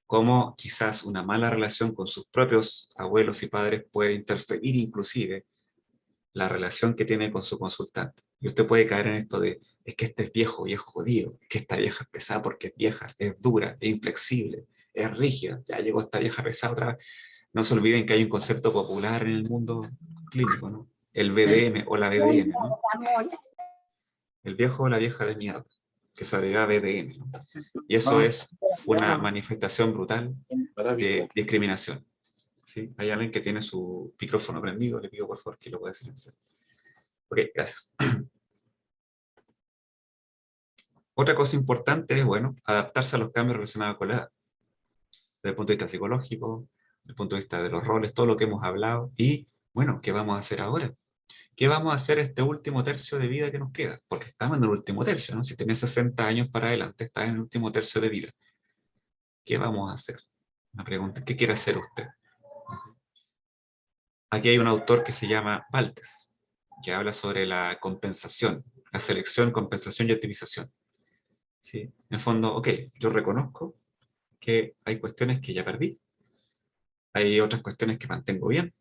Cómo quizás una mala relación con sus propios abuelos y padres puede interferir inclusive la relación que tiene con su consultante. Y usted puede caer en esto de, es que este es viejo y es jodido, es que esta vieja es pesada porque es vieja, es dura, es inflexible, es rígida, ya llegó esta vieja pesada otra vez. No se olviden que hay un concepto popular en el mundo clínico, ¿no? El BDM o la BDM, ¿no? El viejo o la vieja de mierda, que se agrega BDM, ¿no? Y eso es una manifestación brutal de discriminación. ¿Sí? Hay alguien que tiene su micrófono prendido, le pido por favor que lo pueda silenciar. Ok, gracias. Otra cosa importante es, bueno, adaptarse a los cambios relacionados con la edad, desde el punto de vista psicológico, desde el punto de vista de los roles, todo lo que hemos hablado, y, bueno, ¿qué vamos a hacer ahora? ¿Qué vamos a hacer este último tercio de vida que nos queda? Porque estamos en el último tercio, ¿no? Si tenés 60 años para adelante, estás en el último tercio de vida. ¿Qué vamos a hacer? Una pregunta, ¿qué quiere hacer usted? Aquí hay un autor que se llama Baltes, que habla sobre la compensación, la selección, compensación y optimización. ¿Sí? En el fondo, ok, yo reconozco que hay cuestiones que ya perdí, hay otras cuestiones que mantengo bien.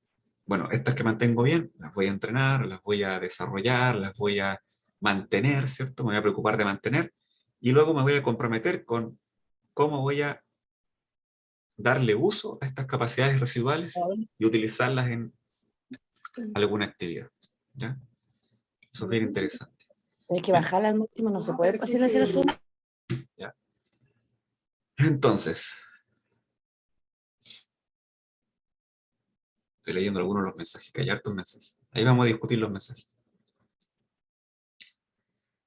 Bueno, estas que mantengo bien, las voy a entrenar, las voy a desarrollar, las voy a mantener, ¿cierto? Me voy a preocupar de mantener, y luego me voy a comprometer con cómo voy a darle uso a estas capacidades residuales y utilizarlas en alguna actividad. ¿Ya? Eso es bien interesante. Hay que bajarla al máximo, no se puede hacer zoom. ¿Ya? Entonces, estoy leyendo algunos de los mensajes, que hay hartos mensajes. Ahí vamos a discutir los mensajes.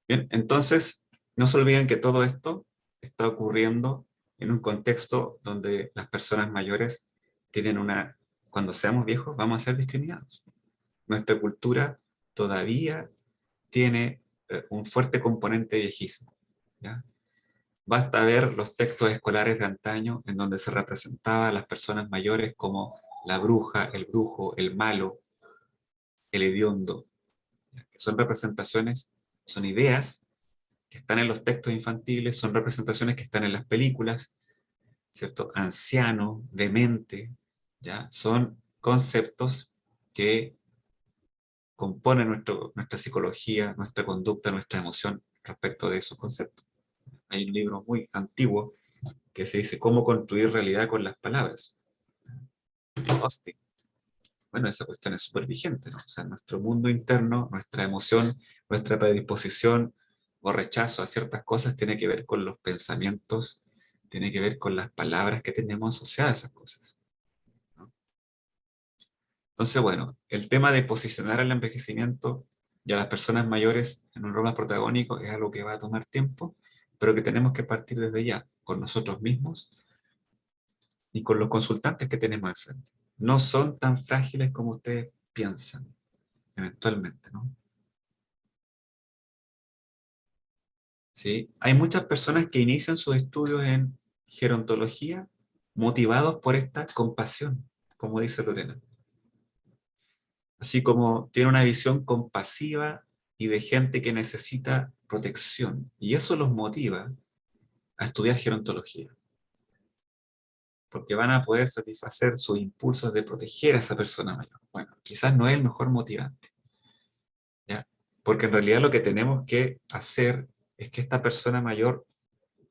Bien, entonces, no se olviden que todo esto está ocurriendo en un contexto donde las personas mayores tienen cuando seamos viejos vamos a ser discriminados. Nuestra cultura todavía tiene un fuerte componente de viejismo, ¿ya? Basta ver los textos escolares de antaño en donde se representaba a las personas mayores como la bruja, el brujo, el malo, el hediondo. Son representaciones, son ideas que están en los textos infantiles, son representaciones que están en las películas, ¿cierto? Anciano, demente, ¿ya? Son conceptos que componen nuestra psicología, nuestra conducta, nuestra emoción respecto de esos conceptos. Hay un libro muy antiguo que se dice ¿Cómo construir realidad con las palabras? Austin. Bueno, esa cuestión es súper vigente, ¿no? O sea, nuestro mundo interno, nuestra emoción, nuestra predisposición o rechazo a ciertas cosas tiene que ver con los pensamientos, tiene que ver con las palabras que tenemos asociadas a esas cosas, ¿no? Entonces, bueno, el tema de posicionar el envejecimiento y a las personas mayores en un rol más protagónico es algo que va a tomar tiempo, pero que tenemos que partir desde ya, con nosotros mismos y con los consultantes que tenemos enfrente. No son tan frágiles como ustedes piensan, eventualmente, ¿no? ¿Sí? Hay muchas personas que inician sus estudios en gerontología motivados por esta compasión, como dice Lorena. Así como tiene una visión compasiva y de gente que necesita protección. Y eso los motiva a estudiar gerontología. Porque van a poder satisfacer sus impulsos de proteger a esa persona mayor. Bueno, quizás no es el mejor motivante, ¿ya? Porque en realidad lo que tenemos que hacer es que esta persona mayor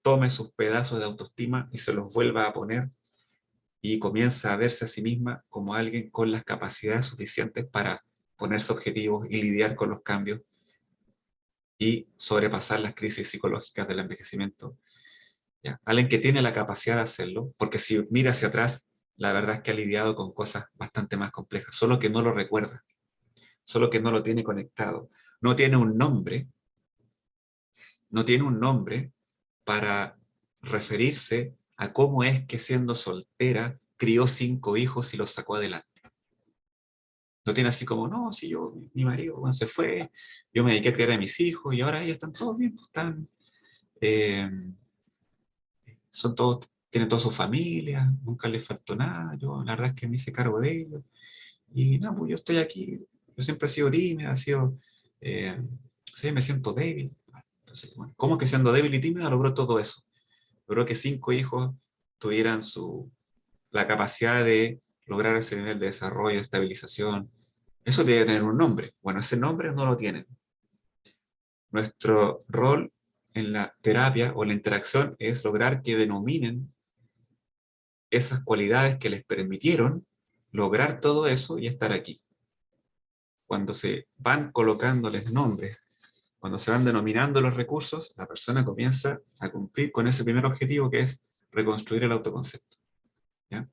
tome sus pedazos de autoestima y se los vuelva a poner y comienza a verse a sí misma como alguien con las capacidades suficientes para ponerse objetivos y lidiar con los cambios y sobrepasar las crisis psicológicas del envejecimiento, ¿ya? Alguien que tiene la capacidad de hacerlo, porque si mira hacia atrás, la verdad es que ha lidiado con cosas bastante más complejas, solo que no lo recuerda, solo que no lo tiene conectado. No tiene un nombre, no tiene un nombre para referirse a cómo es que siendo soltera crió 5 hijos y los sacó adelante. No tiene así como, no, si yo, mi marido bueno, se fue, yo me dediqué a criar a mis hijos y ahora ellos están todos bien, pues, están, eh, son todos, tienen toda su familia, nunca les faltó nada, yo la verdad es que me hice cargo de ellos. Y no, pues yo estoy aquí, yo siempre he sido tímida, he sido, sí, me siento débil. Entonces, bueno, ¿cómo que siendo débil y tímida logró todo eso? Logró que 5 hijos tuvieran la capacidad de lograr ese nivel de desarrollo, de estabilización. Eso debe tener un nombre. Bueno, ese nombre no lo tienen. Nuestro rol en la terapia o en la interacción es lograr que denominen esas cualidades que les permitieron lograr todo eso y estar aquí. Cuando se van colocándoles nombres, cuando se van denominando los recursos, la persona comienza a cumplir con ese primer objetivo que es reconstruir el autoconcepto, ¿ya?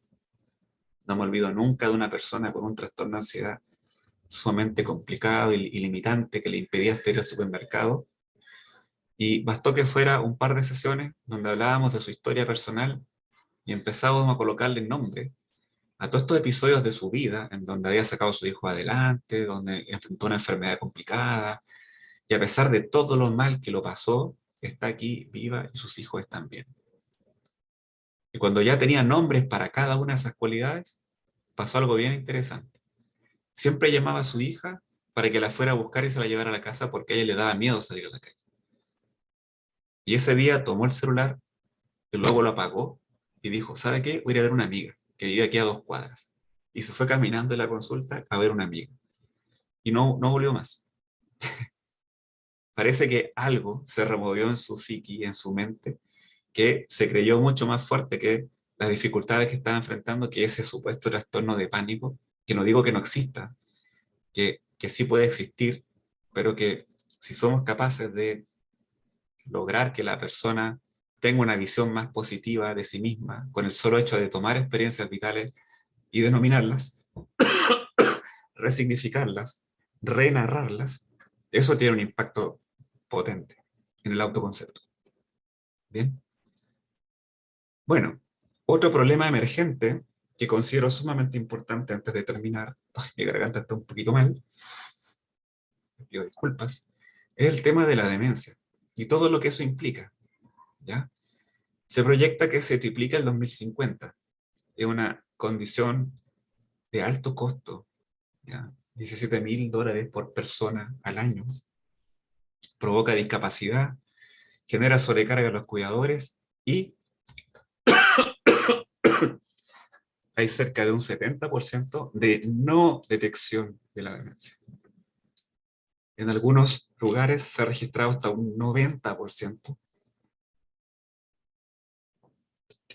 No me olvido nunca de una persona con un trastorno de ansiedad sumamente complicado y limitante que le impedía hasta ir al supermercado. Y bastó que fuera un par de sesiones donde hablábamos de su historia personal y empezábamos a colocarle nombre a todos estos episodios de su vida en donde había sacado a su hijo adelante, donde enfrentó una enfermedad complicada, y a pesar de todo lo mal que lo pasó, está aquí viva y sus hijos están bien. Y cuando ya tenía nombres para cada una de esas cualidades, pasó algo bien interesante. Siempre llamaba a su hija para que la fuera a buscar y se la llevara a la casa porque a ella le daba miedo salir a la calle. Y ese día tomó el celular y luego lo apagó y dijo, ¿sabe qué? Voy a ir a ver una amiga que vive aquí a 2 cuadras. Y se fue caminando en la consulta a ver una amiga. Y no volvió más. Parece que algo se removió en su psiqui, en su mente, que se creyó mucho más fuerte que las dificultades que estaba enfrentando, que ese supuesto trastorno de pánico, que no digo que no exista, que sí puede existir, pero que si somos capaces de lograr que la persona tenga una visión más positiva de sí misma, con el solo hecho de tomar experiencias vitales y denominarlas, resignificarlas, renarrarlas, eso tiene un impacto potente en el autoconcepto. Bien. Bueno, otro problema emergente que considero sumamente importante antes de terminar, ay, mi garganta está un poquito mal, me pido disculpas, es el tema de la demencia y todo lo que eso implica, ¿ya? Se proyecta que se triplica el 2050. Es una condición de alto costo, ¿ya? $17.000 por persona al año. Provoca discapacidad, genera sobrecarga a los cuidadores y hay cerca de un 70% de no detección de la demencia. En algunos lugares se ha registrado hasta un 90%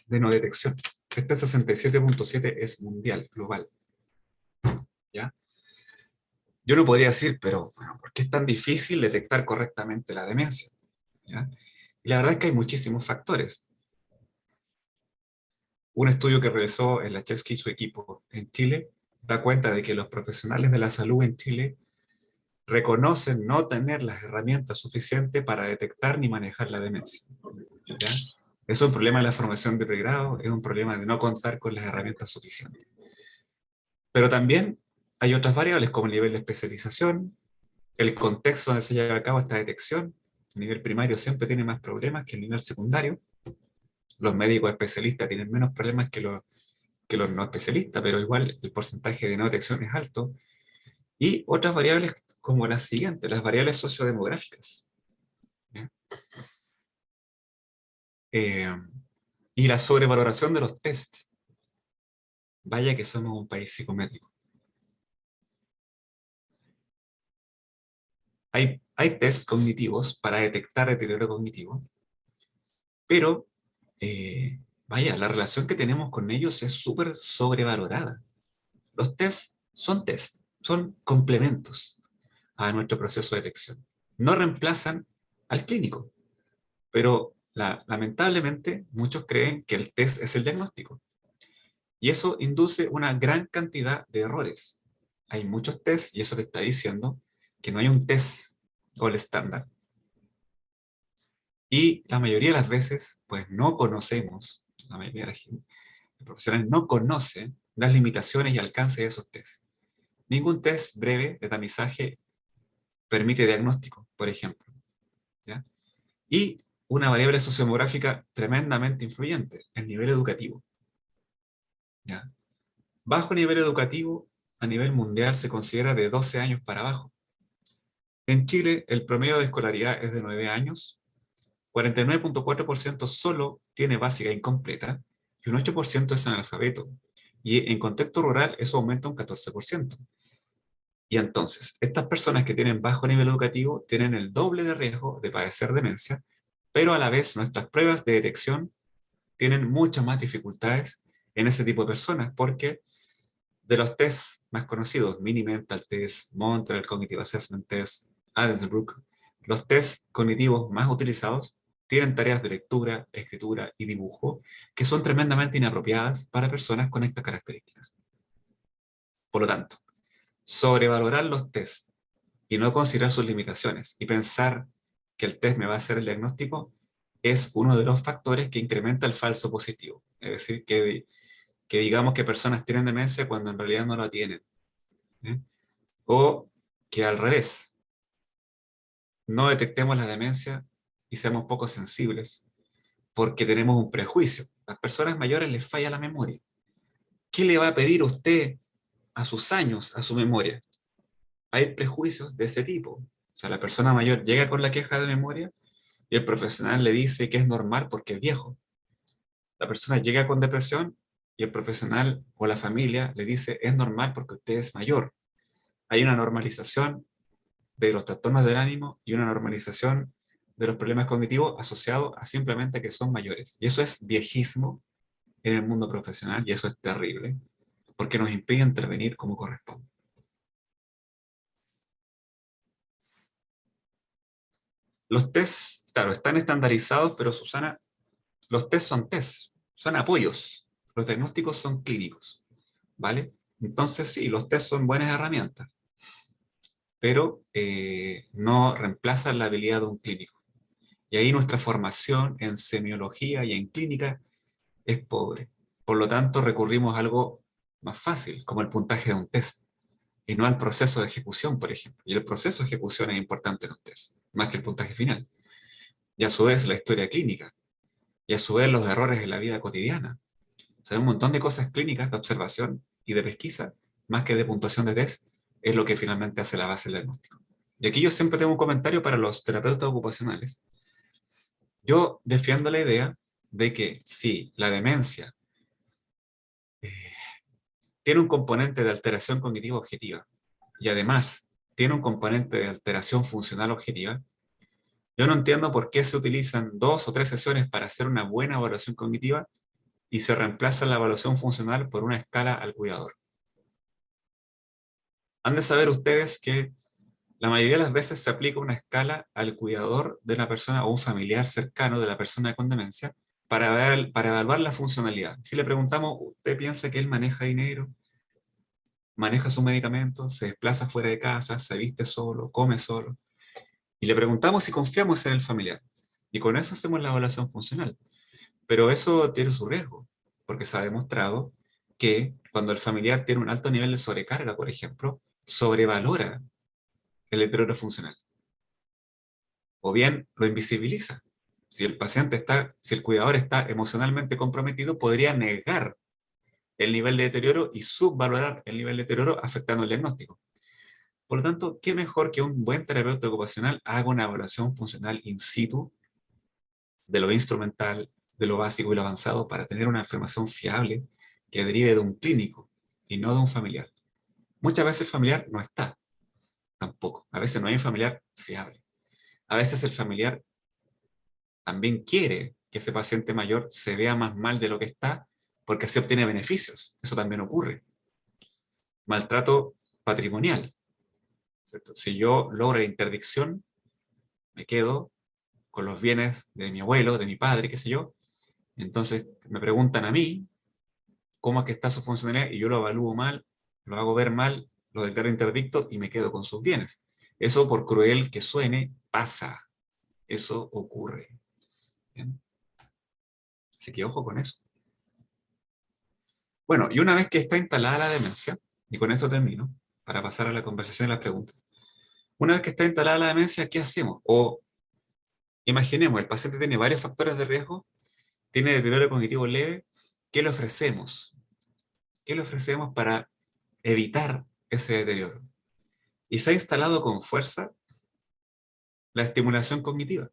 de no detección. Este 67.7 es mundial, global. ¿Ya? Yo no podría decir, pero bueno, ¿por qué es tan difícil detectar correctamente la demencia? ¿Ya? Y la verdad es que hay muchísimos factores. Un estudio que realizó Lachevsky y su equipo en Chile da cuenta de que los profesionales de la salud en Chile reconocen no tener las herramientas suficientes para detectar ni manejar la demencia. ¿Ya? Es un problema de la formación de pregrado, es un problema de no contar con las herramientas suficientes. Pero también hay otras variables como el nivel de especialización, el contexto donde se lleva a cabo esta detección. El nivel primario siempre tiene más problemas que el nivel secundario. Los médicos especialistas tienen menos problemas que los no especialistas, pero igual el porcentaje de no detección es alto. Y otras variables como las siguientes, las variables sociodemográficas. Eh, y la sobrevaloración de los test. Vaya que somos un país psicométrico. Hay test cognitivos para detectar deterioro cognitivo, pero vaya, la relación que tenemos con ellos es súper sobrevalorada. Los test, son complementos a nuestro proceso de detección. No reemplazan al clínico, pero lamentablemente muchos creen que el test es el diagnóstico. Y eso induce una gran cantidad de errores. Hay muchos tests y eso te está diciendo que no hay un test o el estándar. Y la mayoría de las veces, pues no conocemos, la mayoría de la gente, los profesionales no conocen las limitaciones y alcance de esos tests. Ningún test breve de tamizaje permite diagnóstico, por ejemplo. ¿Ya? Y una variable sociodemográfica tremendamente influyente, el nivel educativo. ¿Ya? Bajo nivel educativo, a nivel mundial se considera de 12 años para abajo. En Chile, el promedio de escolaridad es de 9 años, 49.4% solo tiene básica incompleta y un 8% es analfabeto. Y en contexto rural eso aumenta un 14%. Y entonces, estas personas que tienen bajo nivel educativo tienen el doble de riesgo de padecer demencia, pero a la vez nuestras pruebas de detección tienen muchas más dificultades en ese tipo de personas, porque de los tests más conocidos, Mini Mental Test, Montreal Cognitive Assessment Test, Adamsbrook, los tests cognitivos más utilizados tienen tareas de lectura, escritura y dibujo que son tremendamente inapropiadas para personas con estas características. Por lo tanto, sobrevalorar los tests y no considerar sus limitaciones y pensar que el test me va a hacer el diagnóstico es uno de los factores que incrementa el falso positivo. Es decir, que digamos que personas tienen demencia cuando en realidad no la tienen. ¿Eh? O que al revés, no detectemos la demencia y seamos poco sensibles porque tenemos un prejuicio. A las personas mayores les falla la memoria. ¿Qué le va a pedir usted a sus años, a su memoria? Hay prejuicios de ese tipo. O sea, la persona mayor llega con la queja de memoria y el profesional le dice que es normal porque es viejo. La persona llega con depresión y el profesional o la familia le dice es normal porque usted es mayor. Hay una normalización de los trastornos del ánimo y una normalización de los problemas cognitivos asociados a simplemente que son mayores. Y eso es viejismo en el mundo profesional y eso es terrible, porque nos impide intervenir como corresponde. Los tests, claro, están estandarizados, pero Susana, los tests, son apoyos. Los diagnósticos son clínicos, ¿vale? Entonces sí, los tests son buenas herramientas. pero no reemplazan la habilidad de un clínico. Y ahí nuestra formación en semiología y en clínica es pobre. Por lo tanto, recurrimos a algo más fácil, como el puntaje de un test, y no al proceso de ejecución, por ejemplo. Y el proceso de ejecución es importante en un test, más que el puntaje final. Y a su vez la historia clínica, y a su vez los errores en la vida cotidiana. O sea, un montón de cosas clínicas de observación y de pesquisa, más que de puntuación de test, es lo que finalmente hace la base del diagnóstico. Y aquí yo siempre tengo un comentario para los terapeutas ocupacionales. Yo defiendo la idea de que si la demencia tiene un componente de alteración cognitiva objetiva y además tiene un componente de alteración funcional objetiva, yo no entiendo por qué se utilizan 2 o 3 sesiones para hacer una buena evaluación cognitiva y se reemplaza la evaluación funcional por una escala al cuidador. Han de saber ustedes que la mayoría de las veces se aplica una escala al cuidador de la persona o un familiar cercano de la persona con demencia para evaluar la funcionalidad. Si le preguntamos, ¿usted piensa que él maneja dinero? ¿Maneja sus medicamentos? ¿Se desplaza fuera de casa? ¿Se viste solo? ¿Come solo? Y le preguntamos si confiamos en el familiar. Y con eso hacemos la evaluación funcional. Pero eso tiene su riesgo, porque se ha demostrado que cuando el familiar tiene un alto nivel de sobrecarga, por ejemplo, sobrevalora el deterioro funcional. O bien lo invisibiliza. Si el cuidador está emocionalmente comprometido, podría negar el nivel de deterioro y subvalorar el nivel de deterioro afectando el diagnóstico. Por lo tanto, ¿qué mejor que un buen terapeuta ocupacional haga una evaluación funcional in situ de lo instrumental, de lo básico y lo avanzado para tener una información fiable que derive de un clínico y no de un familiar? Muchas veces el familiar no está, tampoco. A veces no hay un familiar fiable. A veces el familiar también quiere que ese paciente mayor se vea más mal de lo que está porque así obtiene beneficios. Eso también ocurre. Maltrato patrimonial, ¿cierto? Si yo logro la interdicción, me quedo con los bienes de mi abuelo, de mi padre, qué sé yo. Entonces me preguntan a mí cómo es que está su funcionalidad y yo lo evalúo mal, lo hago ver mal, lo declaro interdicto y me quedo con sus bienes. Eso, por cruel que suene, pasa. Eso ocurre. ¿Bien? Así que ojo con eso. Bueno, y una vez que está instalada la demencia, y con esto termino, para pasar a la conversación y las preguntas. Una vez que está instalada la demencia, ¿qué hacemos? O imaginemos, el paciente tiene varios factores de riesgo, tiene deterioro cognitivo leve, ¿qué le ofrecemos? ¿Qué le ofrecemos para evitar ese deterioro? Y se ha instalado con fuerza la estimulación cognitiva,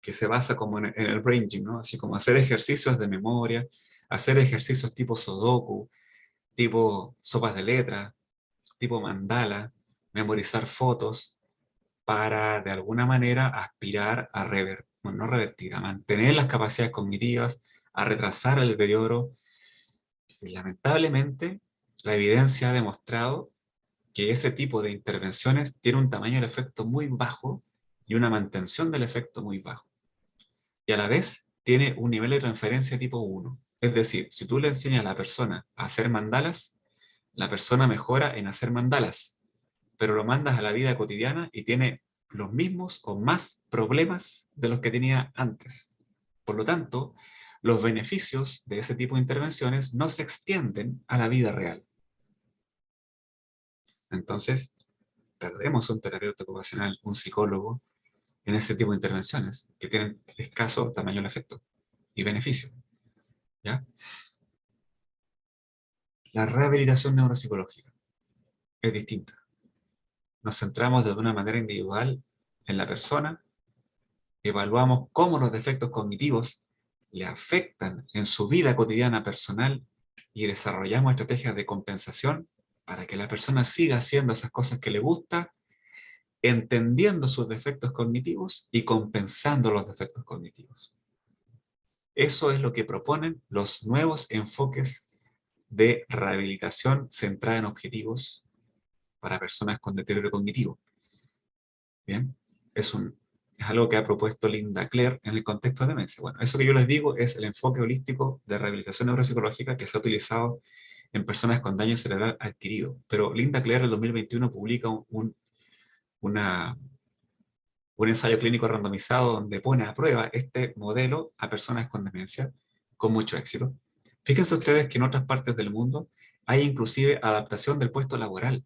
que se basa como en el brain gym, ¿no? Así como hacer ejercicios de memoria, hacer ejercicios tipo sudoku, tipo sopas de letras, tipo mandala, memorizar fotos, para de alguna manera aspirar a no revertir, a mantener las capacidades cognitivas, a retrasar el deterioro. Y lamentablemente, la evidencia ha demostrado que ese tipo de intervenciones tiene un tamaño del efecto muy bajo y una mantención del efecto muy bajo. Y a la vez tiene un nivel de transferencia tipo 1. Es decir, si tú le enseñas a la persona a hacer mandalas, la persona mejora en hacer mandalas, pero lo mandas a la vida cotidiana y tiene los mismos o más problemas de los que tenía antes. Por lo tanto, los beneficios de ese tipo de intervenciones no se extienden a la vida real. Entonces, perdemos un terapeuta ocupacional, un psicólogo, en ese tipo de intervenciones que tienen escaso tamaño de efecto y beneficio. ¿Ya? La rehabilitación neuropsicológica es distinta. Nos centramos de una manera individual en la persona, evaluamos cómo los defectos cognitivos le afectan en su vida cotidiana personal y desarrollamos estrategias de compensación para que la persona siga haciendo esas cosas que le gusta, entendiendo sus defectos cognitivos y compensando los defectos cognitivos. Eso es lo que proponen los nuevos enfoques de rehabilitación centrada en objetivos para personas con deterioro cognitivo. Bien, es algo que ha propuesto Linda Clare en el contexto de demencia. Bueno, eso que yo les digo es el enfoque holístico de rehabilitación neuropsicológica que se ha utilizado en personas con daño cerebral adquirido. Pero Linda Clare en el 2021 publica un ensayo clínico randomizado donde pone a prueba este modelo a personas con demencia con mucho éxito. Fíjense ustedes que en otras partes del mundo hay inclusive adaptación del puesto laboral,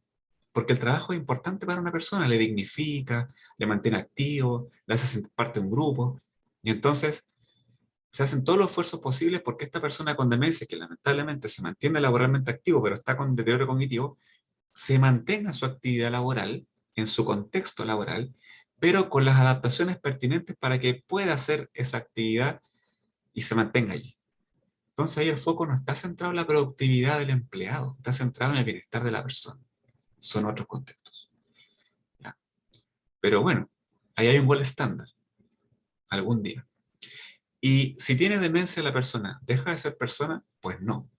porque el trabajo es importante para una persona, le dignifica, le mantiene activo, le hace sentir parte de un grupo, y entonces se hacen todos los esfuerzos posibles porque esta persona con demencia, que lamentablemente se mantiene laboralmente activo, pero está con deterioro cognitivo, se mantenga su actividad laboral, en su contexto laboral, pero con las adaptaciones pertinentes para que pueda hacer esa actividad y se mantenga allí. Entonces ahí el foco no está centrado en la productividad del empleado, está centrado en el bienestar de la persona. Son otros contextos. ¿Ya? Pero bueno, ahí hay un gol estándar, algún día. Y si tiene demencia la persona, ¿deja de ser persona? Pues no,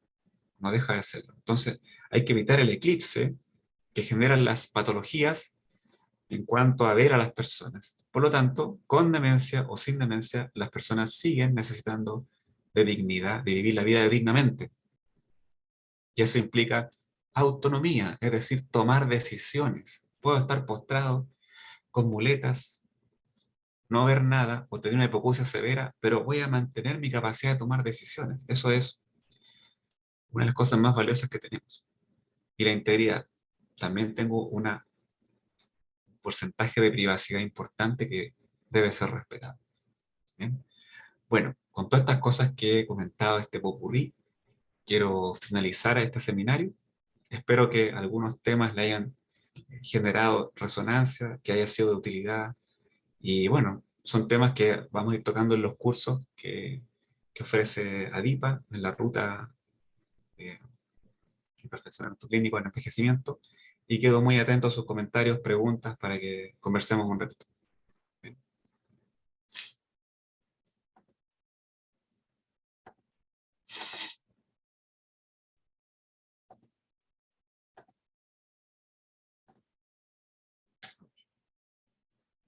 no deja de serlo. Entonces hay que evitar el eclipse que generan las patologías en cuanto a ver a las personas. Por lo tanto, con demencia o sin demencia, las personas siguen necesitando de dignidad, de vivir la vida dignamente. Y eso implica autonomía, es decir, tomar decisiones. Puedo estar postrado con muletas, no ver nada o tener una hipoacusia severa, pero voy a mantener mi capacidad de tomar decisiones. Eso es una de las cosas más valiosas que tenemos. Y la integridad. También tengo un porcentaje de privacidad importante que debe ser respetado. ¿Bien? Bueno, con todas estas cosas que he comentado, este popurrí, quiero finalizar este seminario. Espero que algunos temas le hayan generado resonancia, que haya sido de utilidad. Y bueno, son temas que vamos a ir tocando en los cursos que ofrece ADIPA en la ruta de perfeccionamiento clínico en envejecimiento. Y quedo muy atento a sus comentarios, preguntas, para que conversemos un ratito. Bien.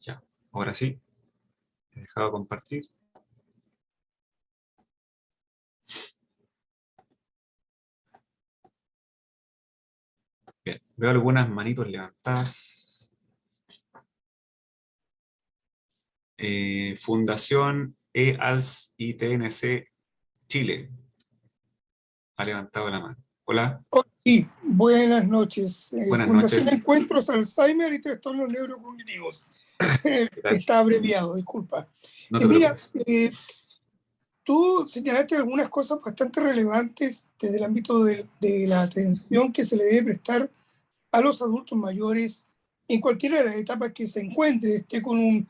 Ya, ahora sí, he dejado compartir. Bien, veo algunas manitos levantadas. Fundación EALS ITNC Chile ha levantado la mano. Hola. Sí, buenas noches. Buenas Fundación noches. Encuentros Alzheimer y Trastornos Neurocognitivos. Está abreviado, disculpa. No te Mira, preocupes. tú señalaste algunas cosas bastante relevantes desde el ámbito de la atención que se le debe prestar a los adultos mayores en cualquiera de las etapas que se encuentre, esté con un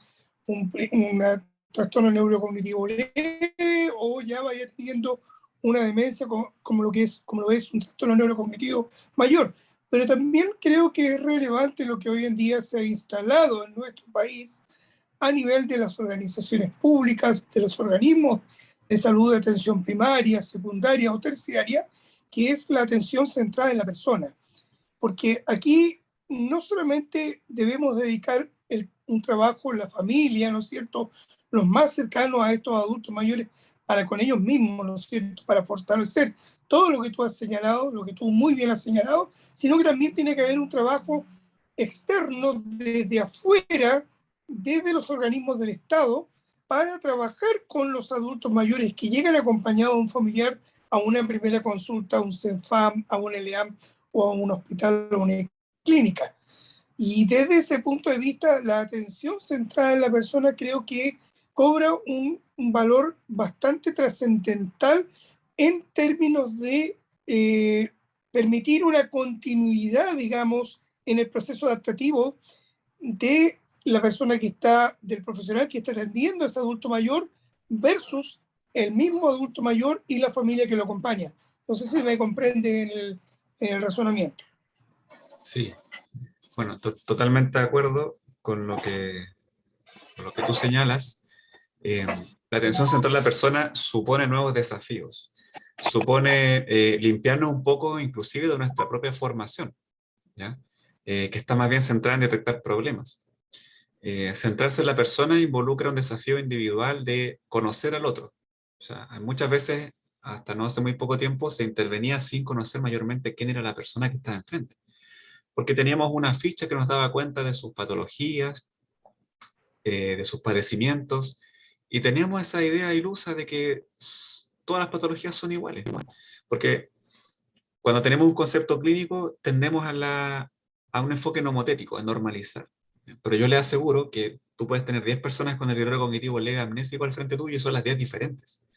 trastorno neurocognitivo leve o ya vaya teniendo una demencia como lo es un trastorno neurocognitivo mayor. Pero también creo que es relevante lo que hoy en día se ha instalado en nuestro país a nivel de las organizaciones públicas, de los organismos de salud de atención primaria, secundaria o terciaria, que es la atención centrada en la persona. Porque aquí no solamente debemos dedicar un trabajo en la familia, ¿no es cierto?, los más cercanos a estos adultos mayores, para con ellos mismos, ¿no es cierto?, para fortalecer todo lo que tú has señalado, lo que tú muy bien has señalado, sino que también tiene que haber un trabajo externo desde afuera, desde los organismos del Estado, para trabajar con los adultos mayores que llegan acompañados de un familiar a una primera consulta, a un CENFAM, a un ELEAM o a un hospital o una clínica. Y desde ese punto de vista, la atención centrada en la persona creo que cobra un valor bastante trascendental en términos de permitir una continuidad, digamos, en el proceso adaptativo de la persona que está, del profesional que está atendiendo a ese adulto mayor versus el mismo adulto mayor y la familia que lo acompaña. No sé si me comprende en el razonamiento. Sí, bueno, totalmente de acuerdo con lo que tú señalas. La atención central de la persona supone nuevos desafíos, supone limpiarnos un poco inclusive de nuestra propia formación, ¿ya? Que está más bien centrada en detectar problemas. Centrarse en la persona involucra un desafío individual de conocer al otro. O sea, muchas veces hasta no hace muy poco tiempo, se intervenía sin conocer mayormente quién era la persona que estaba enfrente. Porque teníamos una ficha que nos daba cuenta de sus patologías, de sus padecimientos, y teníamos esa idea ilusa de que todas las patologías son iguales. Porque cuando tenemos un concepto clínico, tendemos a un enfoque nomotético, a normalizar. Pero yo les aseguro que tú puedes tener 10 personas con deterioro cognitivo leve amnésico al frente tuyo y son las 10 diferentes.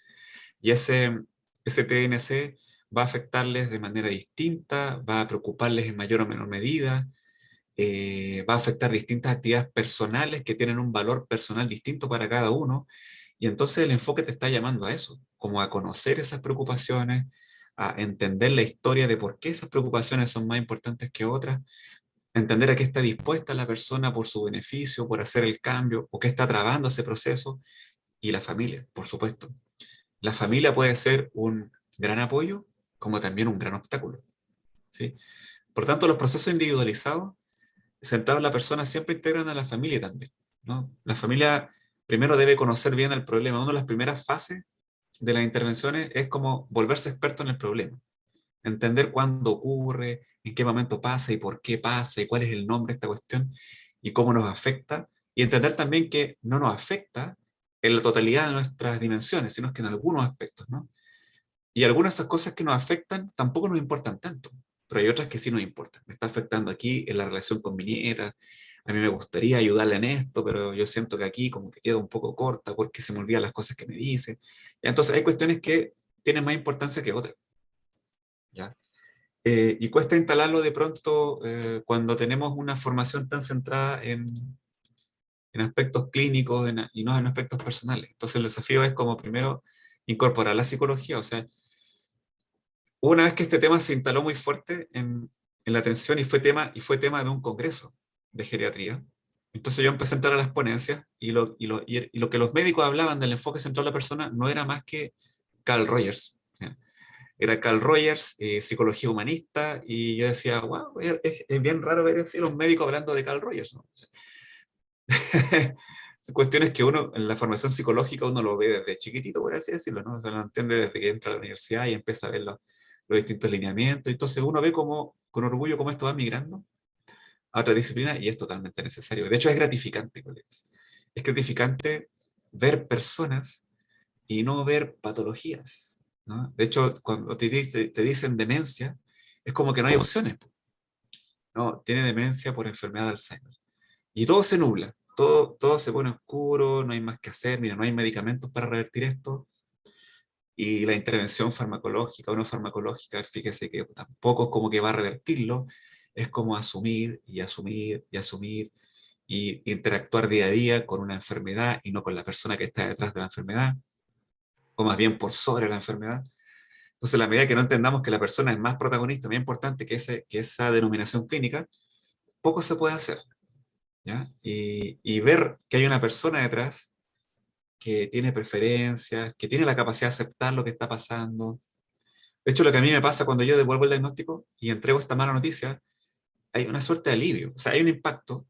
Y ese TNC va a afectarles de manera distinta, va a preocuparles en mayor o menor medida, va a afectar distintas actividades personales que tienen un valor personal distinto para cada uno. Y entonces el enfoque te está llamando a eso, como a conocer esas preocupaciones, a entender la historia de por qué esas preocupaciones son más importantes que otras, entender a qué está dispuesta la persona por su beneficio, por hacer el cambio, o qué está trabando ese proceso, y la familia, por supuesto. La familia puede ser un gran apoyo, como también un gran obstáculo, ¿sí? Por tanto, los procesos individualizados, centrados en la persona, siempre integran a la familia también, ¿no? La familia primero debe conocer bien el problema. Una de las primeras fases de las intervenciones es como volverse experto en el problema. Entender cuándo ocurre, en qué momento pasa y por qué pasa y cuál es el nombre de esta cuestión y cómo nos afecta. Y entender también que no nos afecta en la totalidad de nuestras dimensiones, sino que en algunos aspectos, ¿no? Y algunas de esas cosas que nos afectan tampoco nos importan tanto, pero hay otras que sí nos importan. Me está afectando aquí en la relación con mi nieta, a mí me gustaría ayudarle en esto, pero yo siento que aquí como que queda un poco corta porque se me olvidan las cosas que me dice. Entonces hay cuestiones que tienen más importancia que otras, ¿ya? Y cuesta instalarlo de pronto cuando tenemos una formación tan centrada en aspectos clínicos y no en aspectos personales. Entonces el desafío es como primero incorporar la psicología. O sea, una vez que este tema se instaló muy fuerte en la atención y fue tema de un congreso de geriatría, entonces yo empecé a entrar a las ponencias y lo que los médicos hablaban del enfoque central de la persona no era más que Carl Rogers. Era Carl Rogers, psicología humanista, y yo decía, wow, es bien raro ver así los médicos hablando de Carl Rogers, ¿no? O sea, cuestiones que uno, en la formación psicológica, uno lo ve desde chiquitito, por así decirlo, ¿no? O sea, lo entiende desde que entra a la universidad y empieza a ver los distintos lineamientos. Entonces uno ve como, con orgullo cómo esto va migrando a otra disciplina y es totalmente necesario. De hecho, es gratificante, colegas. Es gratificante ver personas y no ver patologías, ¿no? De hecho, cuando te dicen demencia, es como que no hay opciones, ¿no? Tiene demencia por enfermedad de Alzheimer. Y todo se nubla, todo se pone oscuro, no hay más que hacer, mira, no hay medicamentos para revertir esto. Y la intervención farmacológica o no farmacológica, fíjese que tampoco es como que va a revertirlo, es como asumir y asumir y asumir y interactuar día a día con una enfermedad y no con la persona que está detrás de la enfermedad, o más bien por sobre la enfermedad. Entonces, a la medida que no entendamos que la persona es más protagonista, más importante que esa denominación clínica, poco se puede hacer, ¿ya? Y ver que hay una persona detrás que tiene preferencias, que tiene la capacidad de aceptar lo que está pasando. De hecho, lo que a mí me pasa cuando yo devuelvo el diagnóstico y entrego esta mala noticia, hay una suerte de alivio, o sea, hay un impacto,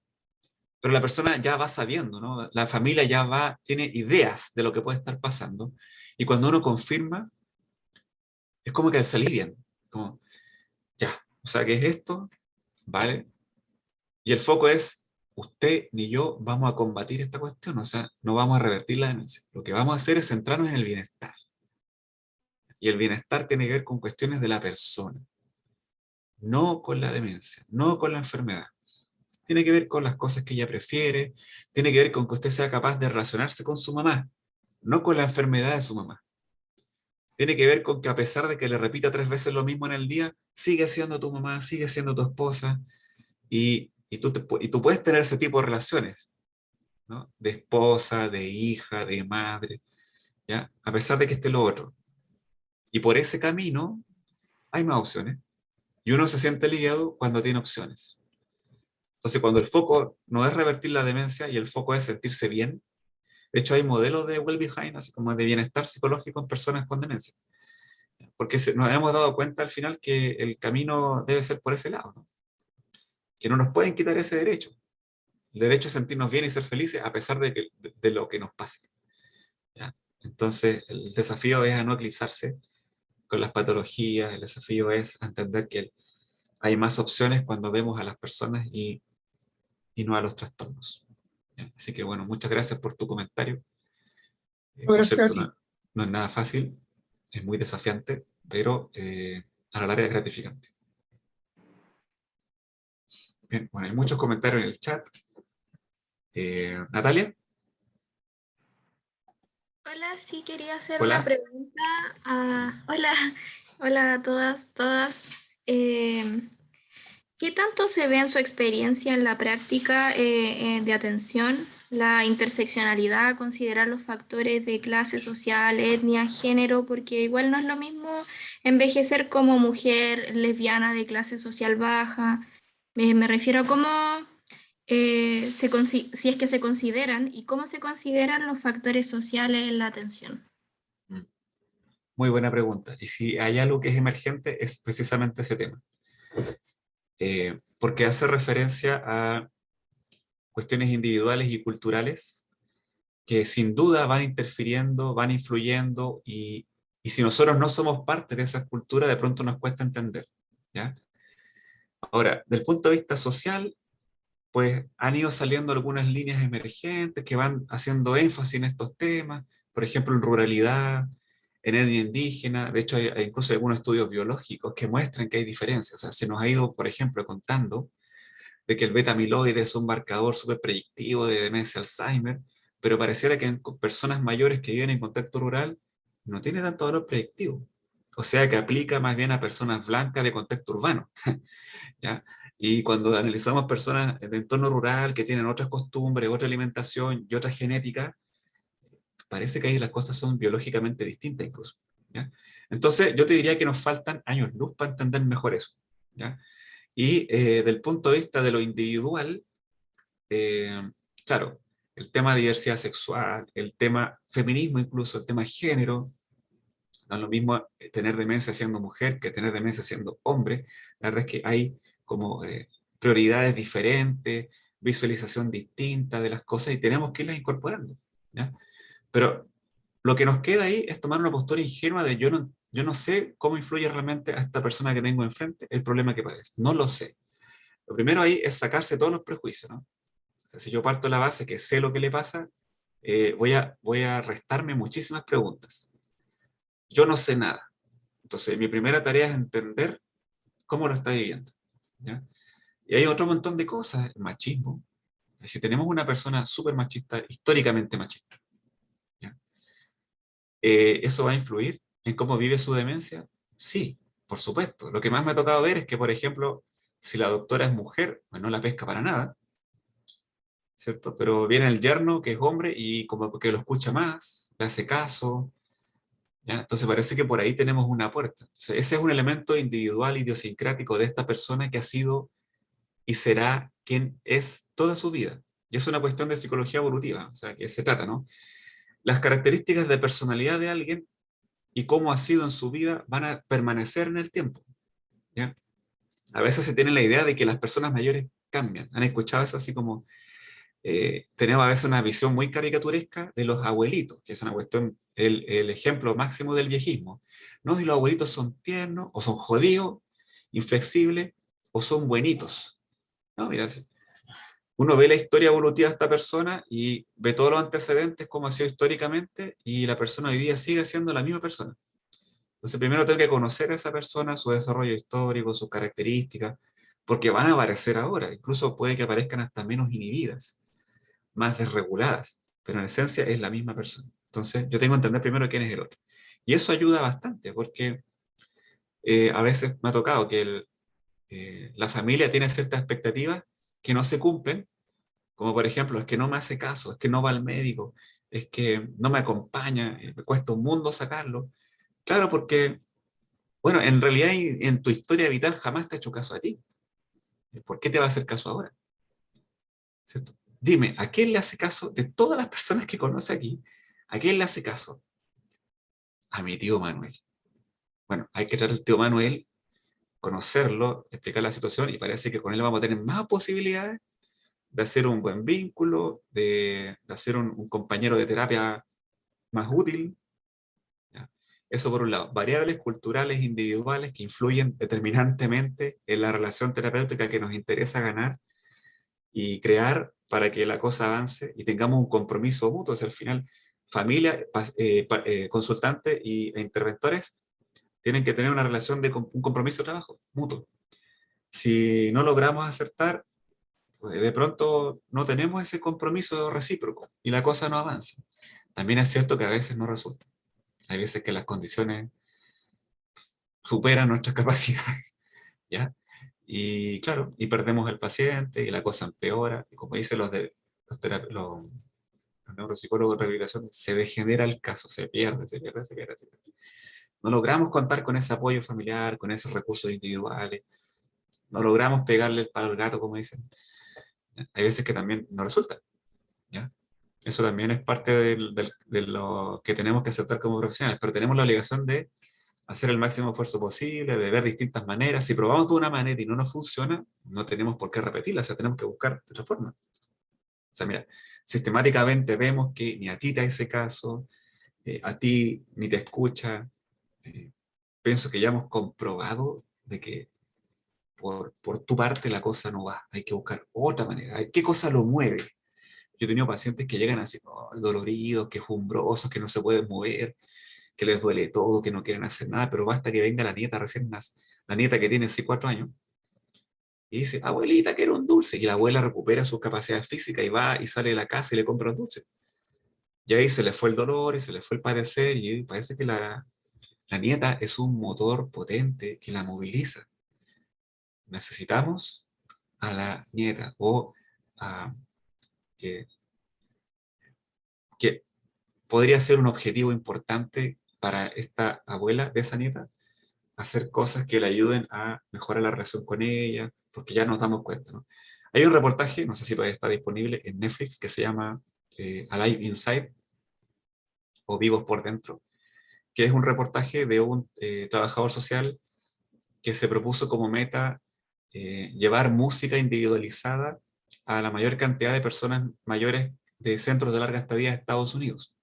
pero la persona ya va sabiendo, ¿no? La familia ya tiene ideas de lo que puede estar pasando, y cuando uno confirma, es como que se alivian, como, ya, o sea, ¿qué es esto? ¿Vale? Y el foco es, usted ni yo vamos a combatir esta cuestión, o sea, no vamos a revertir la demencia. Lo que vamos a hacer es centrarnos en el bienestar. Y el bienestar tiene que ver con cuestiones de la persona, no con la demencia, no con la enfermedad. Tiene que ver con las cosas que ella prefiere, tiene que ver con que usted sea capaz de relacionarse con su mamá, no con la enfermedad de su mamá. Tiene que ver con que a pesar de que le repita 3 veces lo mismo en el día, sigue siendo tu mamá, sigue siendo tu esposa, y tú puedes tener ese tipo de relaciones, ¿no? De esposa, de hija, de madre, ¿ya? A pesar de que esté lo otro. Y por ese camino hay más opciones. Y uno se siente aliviado cuando tiene opciones. Entonces, cuando el foco no es revertir la demencia y el foco es sentirse bien, de hecho hay modelos de well-being, así como de bienestar psicológico en personas con demencia. Porque nos hemos dado cuenta al final que el camino debe ser por ese lado, ¿no? Que no nos pueden quitar ese derecho. El derecho a sentirnos bien y ser felices a pesar de lo que nos pase, ¿ya? Entonces, el desafío es a no eclipsarse con las patologías, el desafío es entender que hay más opciones cuando vemos a las personas y no a los trastornos. Así que bueno, muchas gracias por tu comentario. Por Gracias a cierto, ti. no es nada fácil, es muy desafiante, pero a la larga es gratificante. Bien, bueno, hay muchos comentarios en el chat. Natalia. Hola, sí quería hacer Hola. una pregunta. Hola, hola a todas. ¿Qué tanto se ve en su experiencia en la práctica de atención la interseccionalidad, considerar los factores de clase social, etnia, género? Porque igual no es lo mismo envejecer como mujer lesbiana de clase social baja. Me refiero a cómo si es que se consideran y cómo se consideran los factores sociales en la atención. Muy buena pregunta. Y si hay algo que es emergente es precisamente ese tema. Porque hace referencia a cuestiones individuales y culturales que sin duda van interfiriendo, van influyendo y si nosotros no somos parte de esa cultura, de pronto nos cuesta entender, ¿ya? Ahora, del punto de vista social, pues han ido saliendo algunas líneas emergentes que van haciendo énfasis en estos temas, por ejemplo, en ruralidad, en etnia indígena. De hecho, hay incluso algunos estudios biológicos que muestran que hay diferencias. O sea, se nos ha ido, por ejemplo, contando de que el beta-amiloide es un marcador súper predictivo de demencia Alzheimer, pero pareciera que en personas mayores que viven en contexto rural no tiene tanto valor predictivo. O sea que aplica más bien a personas blancas de contexto urbano, ¿ya? Y cuando analizamos personas de entorno rural que tienen otras costumbres, otra alimentación y otra genética, parece que ahí las cosas son biológicamente distintas incluso, ¿ya? Entonces yo te diría que nos faltan años luz para entender mejor eso, ¿ya? Y del punto de vista de lo individual, claro, el tema de diversidad sexual, el tema feminismo incluso, el tema género, no es lo mismo tener demencia siendo mujer que tener demencia siendo hombre. La verdad es que hay como prioridades diferentes, visualización distinta de las cosas y tenemos que irlas incorporando, ¿ya? Pero lo que nos queda ahí es tomar una postura ingenua de yo no sé cómo influye realmente a esta persona que tengo enfrente el problema que padece. No lo sé. Lo primero ahí es sacarse todos los prejuicios, ¿no? O sea, si yo parto de la base que sé lo que le pasa, voy a restarme muchísimas preguntas. Yo no sé nada. Entonces, mi primera tarea es entender cómo lo está viviendo, ¿ya? Y hay otro montón de cosas, el machismo. Si tenemos una persona súper machista, históricamente machista, ¿ya? ¿Eso va a influir en cómo vive su demencia? Sí, por supuesto. Lo que más me ha tocado ver es que, por ejemplo, si la doctora es mujer, pues no la pesca para nada, ¿cierto? Pero viene el yerno, que es hombre, y como que lo escucha más, le hace caso, ¿ya? Entonces parece que por ahí tenemos una puerta. Entonces, ese es un elemento individual, idiosincrático de esta persona que ha sido y será quien es toda su vida. Y es una cuestión de psicología evolutiva, o sea, que se trata, ¿no? Las características de personalidad de alguien y cómo ha sido en su vida van a permanecer en el tiempo, ¿ya? A veces se tiene la idea de que las personas mayores cambian. ¿Han escuchado eso así como tenemos a veces una visión muy caricaturesca de los abuelitos, que es una cuestión, el ejemplo máximo del viejismo? No, si los abuelitos son tiernos, o son jodidos, inflexibles, o son buenitos. No, mira, uno ve la historia evolutiva de esta persona y ve todos los antecedentes, cómo ha sido históricamente, y la persona hoy día sigue siendo la misma persona. Entonces primero tengo que conocer a esa persona, su desarrollo histórico, sus características, porque van a aparecer ahora, incluso puede que aparezcan hasta menos inhibidas, más desreguladas, pero en esencia es la misma persona. Entonces yo tengo que entender primero quién es el otro. Y eso ayuda bastante, porque a veces me ha tocado que la familia tiene ciertas expectativas que no se cumplen, como por ejemplo, es que no me hace caso, es que no va al médico, es que no me acompaña, me cuesta un mundo sacarlo. Claro, porque, bueno, en realidad en tu historia vital jamás te ha hecho caso a ti. ¿Por qué te va a hacer caso ahora? ¿Cierto? Dime, ¿a quién le hace caso de todas las personas que conoce aquí? ¿A quién le hace caso? A mi tío Manuel. Bueno, hay que traer al tío Manuel, conocerlo, explicar la situación y parece que con él vamos a tener más posibilidades de hacer un buen vínculo, de hacer un compañero de terapia más útil, ¿ya? Eso por un lado. Variables culturales individuales que influyen determinantemente en la relación terapéutica que nos interesa ganar y crear para que la cosa avance y tengamos un compromiso mutuo. O sea, al final, familia, consultantes e interventores tienen que tener una relación de un compromiso de trabajo mutuo. Si no logramos acertar, pues de pronto no tenemos ese compromiso recíproco y la cosa no avanza. También es cierto que a veces no resulta. Hay veces que las condiciones superan nuestras capacidades, ¿ya? Y claro, y perdemos el paciente y la cosa empeora. Y como dicen los neuropsicólogos de rehabilitación, se degenera el caso, se pierde, se pierde, se pierde, se pierde. No logramos contar con ese apoyo familiar, con esos recursos individuales. No logramos pegarle el palo al gato, como dicen. ¿Ya? Hay veces que también no resulta, ¿ya? Eso también es parte de lo que tenemos que aceptar como profesionales, pero tenemos la obligación de hacer el máximo esfuerzo posible, de ver distintas maneras. Si probamos de una manera y no nos funciona, no tenemos por qué repetirla, o sea, tenemos que buscar de otra forma. O sea, mira, sistemáticamente vemos que ni a ti te hace caso, a ti ni te escucha. Pienso que ya hemos comprobado de que por tu parte la cosa no va. Hay que buscar otra manera. ¿Qué cosa lo mueve? Yo he tenido pacientes que llegan así, oh, doloridos, quejumbrosos, que no se pueden mover, que les duele todo, que no quieren hacer nada, pero basta que venga la nieta recién nace, la nieta que tiene así 4 años, y dice, abuelita, quiero un dulce, y la abuela recupera sus capacidades físicas y va y sale de la casa y le compra un dulce. Y ahí se le fue el dolor y se le fue el padecer, y parece que la nieta es un motor potente que la moviliza. Necesitamos a la nieta, o que podría ser un objetivo importante para esta abuela de esa nieta, hacer cosas que le ayuden a mejorar la relación con ella, porque ya nos damos cuenta, ¿no? Hay un reportaje, no sé si todavía está disponible en Netflix, que se llama Alive Inside, o Vivos por Dentro, que es un reportaje de un trabajador social que se propuso como meta llevar música individualizada a la mayor cantidad de personas mayores de centros de larga estadía de Estados Unidos.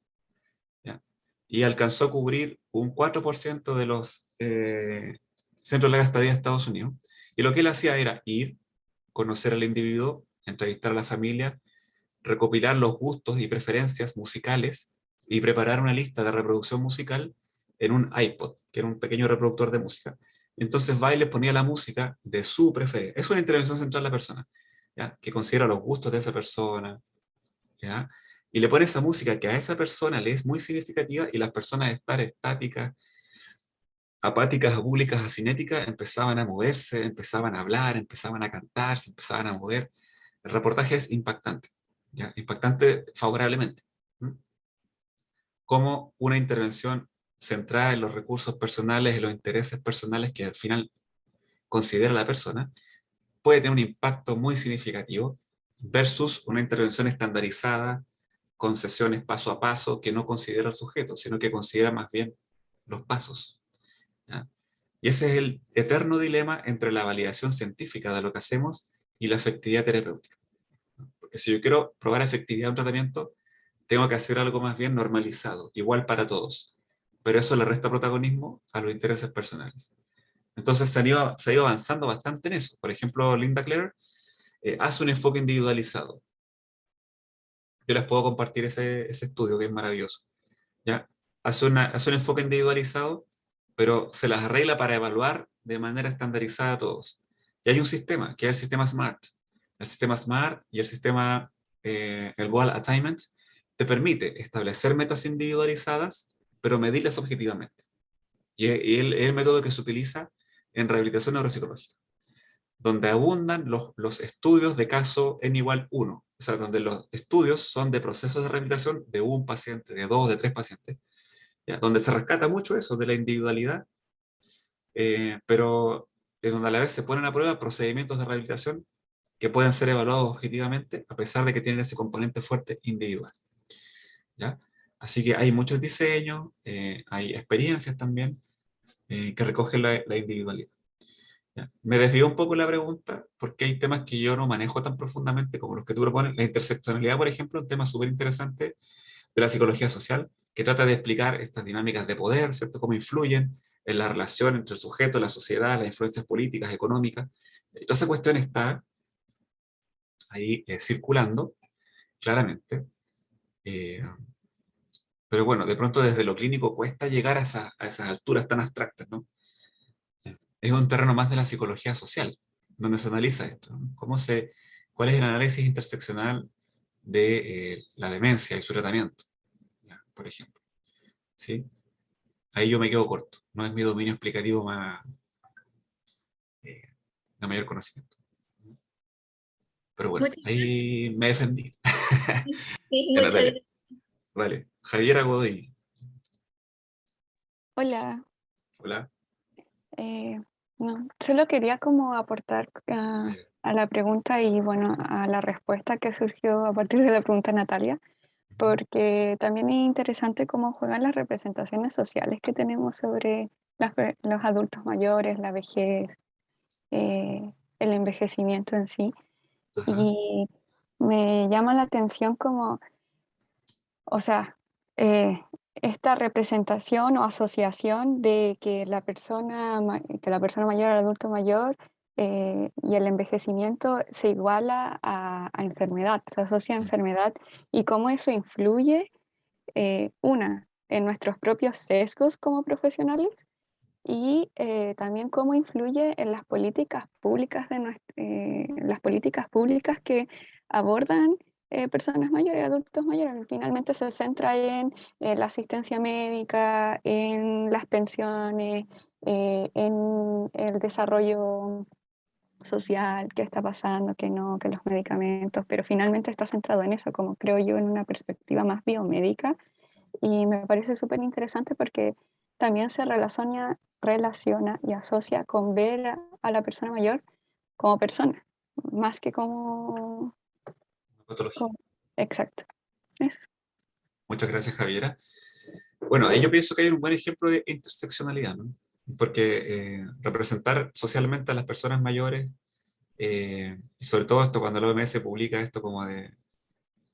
¿Ya? Y alcanzó a cubrir un 4% de los centros de larga estadía de Estados Unidos. Y lo que él hacía era ir, conocer al individuo, entrevistar a la familia, recopilar los gustos y preferencias musicales y preparar una lista de reproducción musical en un iPod, que era un pequeño reproductor de música. Entonces va y les ponía la música de su preferencia. Es una intervención central de la persona, ¿ya? Que considera los gustos de esa persona, ¿ya? Y le pone esa música que a esa persona le es muy significativa, y las personas de estar estáticas, apáticas, abúlicas, asinéticas, empezaban a moverse, empezaban a hablar, empezaban a cantar, se empezaban a mover. El reportaje es impactante, ¿ya? Impactante favorablemente. Como una intervención centrada en los recursos personales, en los intereses personales que al final considera la persona, puede tener un impacto muy significativo versus una intervención estandarizada, con sesiones paso a paso, que no considera al sujeto, sino que considera más bien los pasos, ¿ya? Y ese es el eterno dilema entre la validación científica de lo que hacemos y la efectividad terapéutica. Porque si yo quiero probar efectividad de un tratamiento, tengo que hacer algo más bien normalizado, igual para todos. Pero eso le resta protagonismo a los intereses personales. Entonces se ha ido avanzando bastante en eso. Por ejemplo, Linda Clare hace un enfoque individualizado. Yo les puedo compartir ese estudio, que es maravilloso, ¿ya? Hace un enfoque individualizado, pero se las arregla para evaluar de manera estandarizada a todos. Y hay un sistema, que es el sistema SMART. El sistema SMART y el sistema, el Goal Attainment, te permite establecer metas individualizadas, pero medirlas objetivamente. Y es el método que se utiliza en rehabilitación neuropsicológica, donde abundan los estudios de caso n igual 1, o sea, donde los estudios son de procesos de rehabilitación de un paciente, de 2, de 3 pacientes, ¿ya? Donde se rescata mucho eso de la individualidad, pero es donde a la vez se ponen a prueba procedimientos de rehabilitación que pueden ser evaluados objetivamente, a pesar de que tienen ese componente fuerte individual, ¿ya? Así que hay muchos diseños, hay experiencias también que recogen la individualidad. ¿Ya? Me desvío un poco la pregunta, porque hay temas que yo no manejo tan profundamente como los que tú propones. La interseccionalidad, por ejemplo, un tema súper interesante de la psicología social, que trata de explicar estas dinámicas de poder, ¿cierto? Cómo influyen en la relación entre el sujeto, la sociedad, las influencias políticas, económicas. Toda esa cuestión está ahí circulando, claramente. Pero bueno, de pronto desde lo clínico cuesta llegar a esas alturas tan abstractas, ¿no? Es un terreno más de la psicología social, donde se analiza esto, ¿no? ¿Cuál es el análisis interseccional de la demencia y su tratamiento, ¿ya? Por ejemplo. ¿Sí? Ahí yo me quedo corto, no es mi dominio explicativo más, de mayor conocimiento. Pero bueno, Muchas ahí me defendí. Sí, Ya, muchas Natalia. gracias. Vale. Javiera Godoy. Hola, Hola. eh, no, solo quería como aportar Javiera. a la pregunta y bueno, a la respuesta que surgió a partir de la pregunta de Natalia, porque también es interesante cómo juegan las representaciones sociales que tenemos sobre los adultos mayores, la vejez, eh, el envejecimiento en sí. Ajá. Y me llama la atención como, o sea, esta representación o asociación de que que la persona mayor, el adulto mayor y el envejecimiento se iguala a enfermedad, se asocia a enfermedad y cómo eso influye, en nuestros propios sesgos como profesionales y también cómo influye en las políticas públicas las políticas públicas que abordan personas mayores, adultos mayores. Finalmente se centra en la asistencia médica, en las pensiones, en el desarrollo social, qué está pasando, qué no, que los medicamentos, pero finalmente está centrado en eso, como creo yo, en una perspectiva más biomédica y me parece súper interesante porque también se relaciona y asocia con ver a la persona mayor como persona, más que Patología. como- exacto. Eso. Muchas gracias, Javiera. Bueno, ahí yo pienso que hay un buen ejemplo de interseccionalidad, ¿no? Porque representar socialmente a las personas mayores, y sobre todo esto cuando la OMS publica esto como de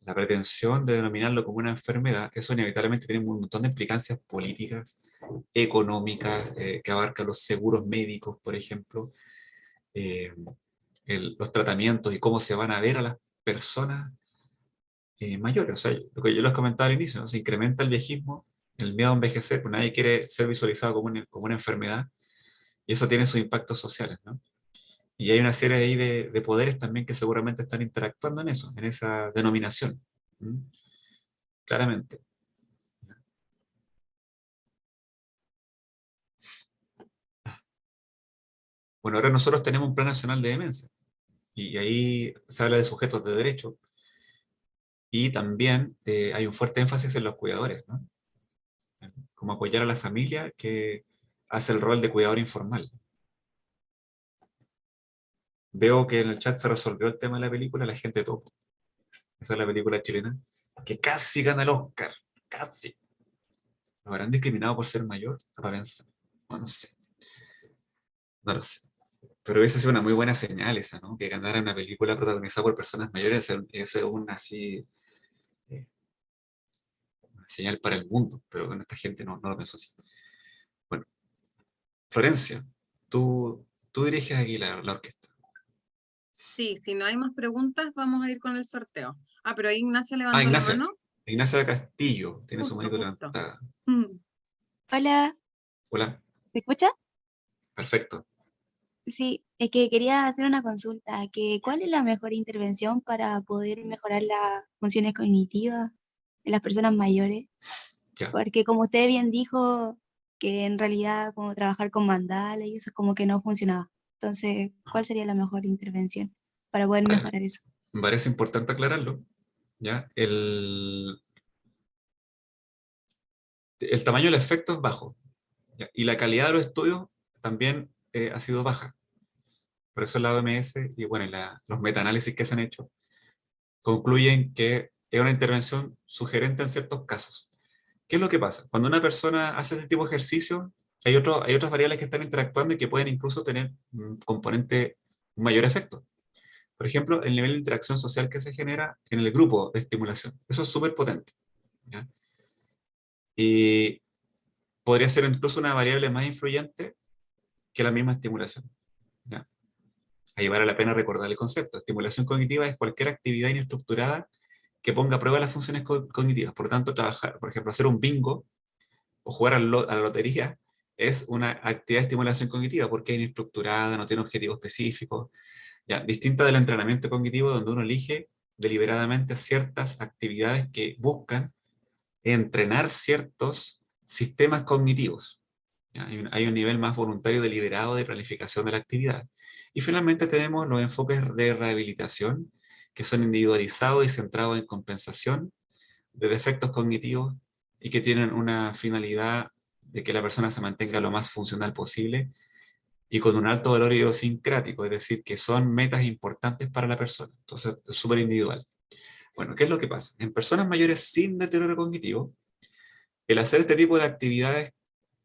la pretensión de denominarlo como una enfermedad, eso inevitablemente tiene un montón de implicancias políticas, económicas, que abarcan los seguros médicos, por ejemplo, eh, los tratamientos y cómo se van a ver a las personas mayores. O sea, lo que yo les comentaba al inicio, ¿no? Se incrementa el viejismo, el miedo a envejecer, pues nadie quiere ser visualizado como una enfermedad, y eso tiene sus impactos sociales, ¿no? Y hay una serie ahí de poderes también que seguramente están interactuando en eso, en esa denominación. ¿Mm? Claramente. Bueno, ahora nosotros tenemos un Plan Nacional de Demencia, y ahí se habla de sujetos de derecho, y también hay un fuerte énfasis en los cuidadores, ¿no? Como apoyar a la familia que hace el rol de cuidador informal. Veo que en el chat se resolvió el tema de la película La Gente Topo. Esa es la película chilena, que casi gana el Oscar, casi. ¿Lo habrán discriminado por ser mayor? Para pensar. No, no sé, no lo sé. Pero hubiese sido una muy buena señal esa, ¿no? Que ganara una película protagonizada por personas mayores, es una así, una señal para el mundo, pero bueno, esta gente no lo pensó así. Bueno, Florencia, tú diriges aquí la orquesta. Sí, si no hay más preguntas, vamos a ir con el sorteo. Ah, pero ahí Ignacia Ah, levantó la Ignacia. mano. Ignacia Castillo tiene su Justo, manito justo. levantada. Mm. Hola, Hola, ¿me escucha? perfecto. Sí, es que quería hacer una consulta, que ¿cuál es la mejor intervención para poder mejorar las funciones cognitivas en las personas mayores? Ya. Porque como usted bien dijo, que en realidad como trabajar con mandala y eso es como que no funcionaba. Entonces, ¿cuál sería la mejor intervención para poder Vale, mejorar eso? me parece importante aclararlo. ¿Ya? El tamaño del efecto es bajo, ¿ya? Y la calidad de los estudios también ha sido baja. Por eso la OMS y bueno, los metaanálisis que se han hecho concluyen que es una intervención sugerente en ciertos casos. ¿Qué es lo que pasa? Cuando una persona hace este tipo de ejercicio, hay otras variables que están interactuando y que pueden incluso tener un componente, un mayor efecto. Por ejemplo, el nivel de interacción social que se genera en el grupo de estimulación. Eso es súper potente, ¿ya? y podría ser incluso una variable más influyente que la misma estimulación. ¿Ya? Ahí vale la pena recordar el concepto. Estimulación cognitiva es cualquier actividad inestructurada que ponga a prueba las funciones cognitivas. Por lo tanto, trabajar, por ejemplo, hacer un bingo o jugar a la lotería es una actividad de estimulación cognitiva porque es inestructurada, no tiene objetivo específico, ¿ya? Distinta del entrenamiento cognitivo donde uno elige deliberadamente ciertas actividades que buscan entrenar ciertos sistemas cognitivos. ¿Ya? Hay un nivel más voluntario deliberado de planificación de la actividad. Y finalmente tenemos los enfoques de rehabilitación, que son individualizados y centrados en compensación de defectos cognitivos y que tienen una finalidad de que la persona se mantenga lo más funcional posible y con un alto valor idiosincrático, es decir, que son metas importantes para la persona. Entonces, es súper individual. Bueno, ¿qué es lo que pasa? En personas mayores sin deterioro cognitivo, el hacer este tipo de actividades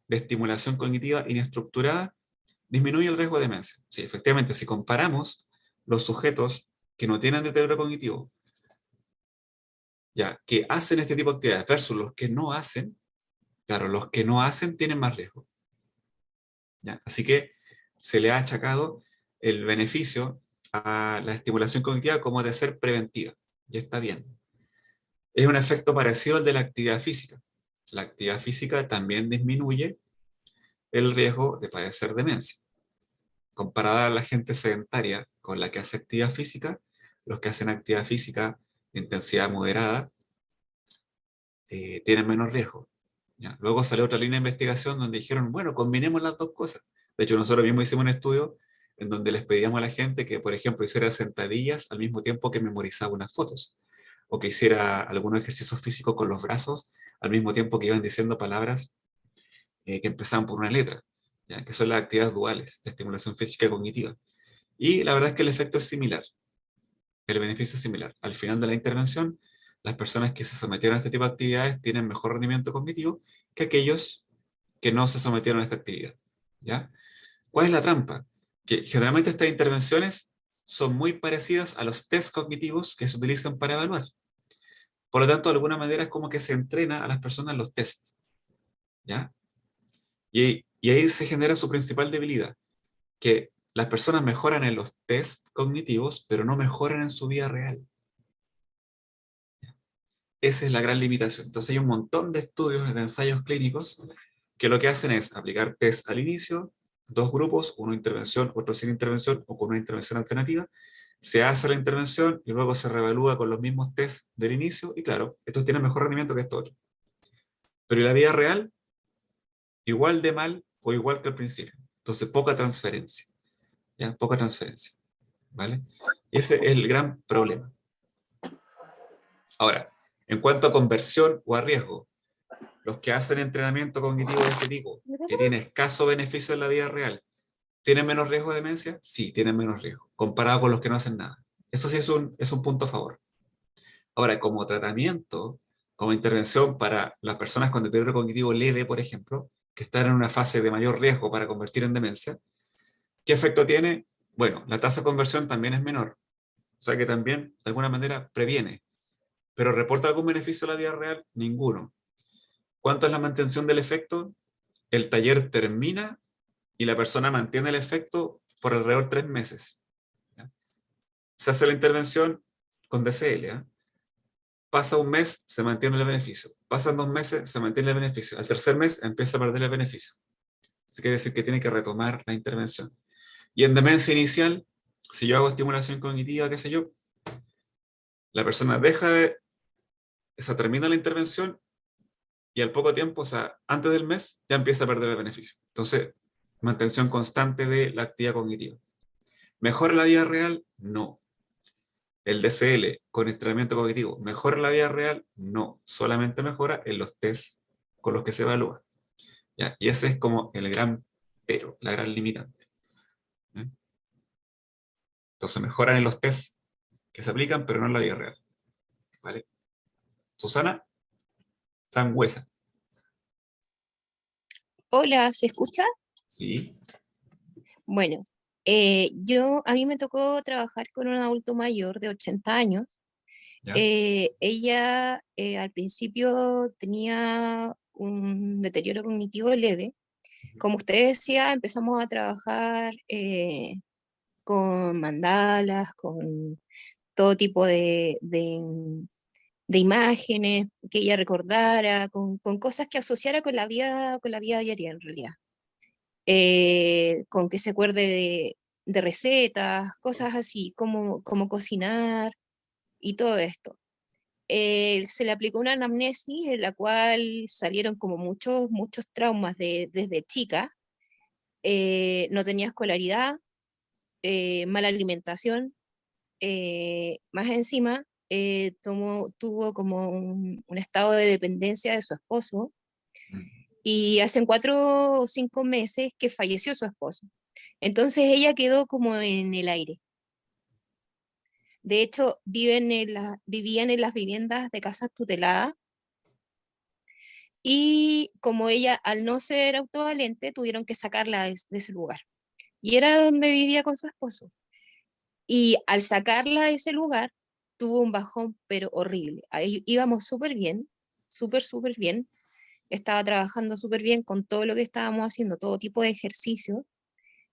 de estimulación cognitiva inestructurada disminuye el riesgo de demencia. Sí, efectivamente, si comparamos los sujetos que no tienen deterioro cognitivo, ya, que hacen este tipo de actividades versus los que no hacen, claro, los que no hacen tienen más riesgo. ¿Ya? Así que se le ha achacado el beneficio a la estimulación cognitiva como de ser preventiva. Y está bien. Es un efecto parecido al de la actividad física. La actividad física también disminuye el riesgo de padecer demencia. Comparada a la gente sedentaria con la que hace actividad física, los que hacen actividad física de intensidad moderada tienen menos riesgo. ¿Ya? Luego salió otra línea de investigación donde dijeron, bueno, combinemos las dos cosas. De hecho, nosotros mismos hicimos un estudio en donde les pedíamos a la gente que, por ejemplo, hiciera sentadillas al mismo tiempo que memorizaba unas fotos, o que hiciera algunos ejercicios físicos con los brazos al mismo tiempo que iban diciendo palabras que empezaban por una letra, ¿ya? Que son las actividades duales de estimulación física y cognitiva. Y la verdad es que el efecto es similar, el beneficio es similar. Al final de la intervención, las personas que se sometieron a este tipo de actividades tienen mejor rendimiento cognitivo que aquellos que no se sometieron a esta actividad. ¿Ya? ¿Cuál es la trampa? Que generalmente estas intervenciones son muy parecidas a los test cognitivos que se utilizan para evaluar. Por lo tanto, de alguna manera es como que se entrena a las personas los tests. ¿Ya? Y ahí se genera su principal debilidad, que las personas mejoran en los test cognitivos, pero no mejoran en su vida real. Esa es la gran limitación. Entonces hay un montón de estudios, de ensayos clínicos, que lo que hacen es aplicar test al inicio, dos grupos, uno intervención, otro sin intervención, o con una intervención alternativa. Se hace la intervención y luego se reevalúa con los mismos test del inicio, y claro, estos tienen mejor rendimiento que estos otros. Pero en la vida real, igual de mal o igual que al principio. Entonces, poca transferencia. ¿Ya? Poca transferencia. ¿Vale? Ese es el gran problema. Ahora, en cuanto a conversión o a riesgo, los que hacen entrenamiento cognitivo de este tipo, que tiene escaso beneficio en la vida real, ¿tienen menos riesgo de demencia? Sí, tienen menos riesgo, comparado con los que no hacen nada. Eso sí es un punto a favor. Ahora, como tratamiento, como intervención para las personas con deterioro cognitivo leve, por ejemplo, que están en una fase de mayor riesgo para convertir en demencia, ¿qué efecto tiene? Bueno, la tasa de conversión también es menor. O sea que también, de alguna manera, previene. ¿Pero reporta algún beneficio a la vida real? Ninguno. ¿Cuánto es la mantención del efecto? El taller termina y la persona mantiene el efecto por alrededor de 3 meses. ¿Ya? Se hace la intervención con DCL. ¿Ya? Pasa un mes, se mantiene el beneficio. Pasan 2 meses, se mantiene el beneficio. Al tercer mes empieza a perder el beneficio. Eso quiere decir que tiene que retomar la intervención. Y en demencia inicial, si yo hago estimulación cognitiva, qué sé yo, la persona deja de... O sea, termina la intervención y al poco tiempo, o sea, antes del mes, ya empieza a perder el beneficio. Entonces, mantención constante de la actividad cognitiva. ¿Mejora la vida real? No. El DCL con entrenamiento cognitivo, ¿mejora la vida real? No. Solamente mejora en los tests con los que se evalúa. ¿Ya? Y ese es como el gran pero, la gran limitante. ¿Ya? Entonces mejoran en los tests que se aplican, pero no en la vida real. ¿Vale? Susana Sangüesa. Hola, ¿se escucha? Sí. Bueno, a mí me tocó trabajar con un adulto mayor de 80 años. ¿Ya? Ella al principio tenía un deterioro cognitivo leve. Como usted decía, empezamos a trabajar con mandalas, con todo tipo de imágenes que ella recordara, con cosas que asociara con la vida diaria en realidad. Con que se acuerde de recetas, cosas así, como cocinar y todo esto. Se le aplicó una anamnesis en la cual salieron como muchos traumas desde chica. No tenía escolaridad, mala alimentación, más encima tuvo como un estado de dependencia de su esposo, y hace 4 o 5 meses que falleció su esposo. Entonces ella quedó como en el aire. De hecho, vivían en las viviendas de casas tuteladas, y como ella, al no ser autovalente, tuvieron que sacarla de ese lugar. Y era donde vivía con su esposo. Y al sacarla de ese lugar, tuvo un bajón, pero horrible. Ahí íbamos súper bien, súper bien. Estaba trabajando súper bien con todo lo que estábamos haciendo, todo tipo de ejercicio.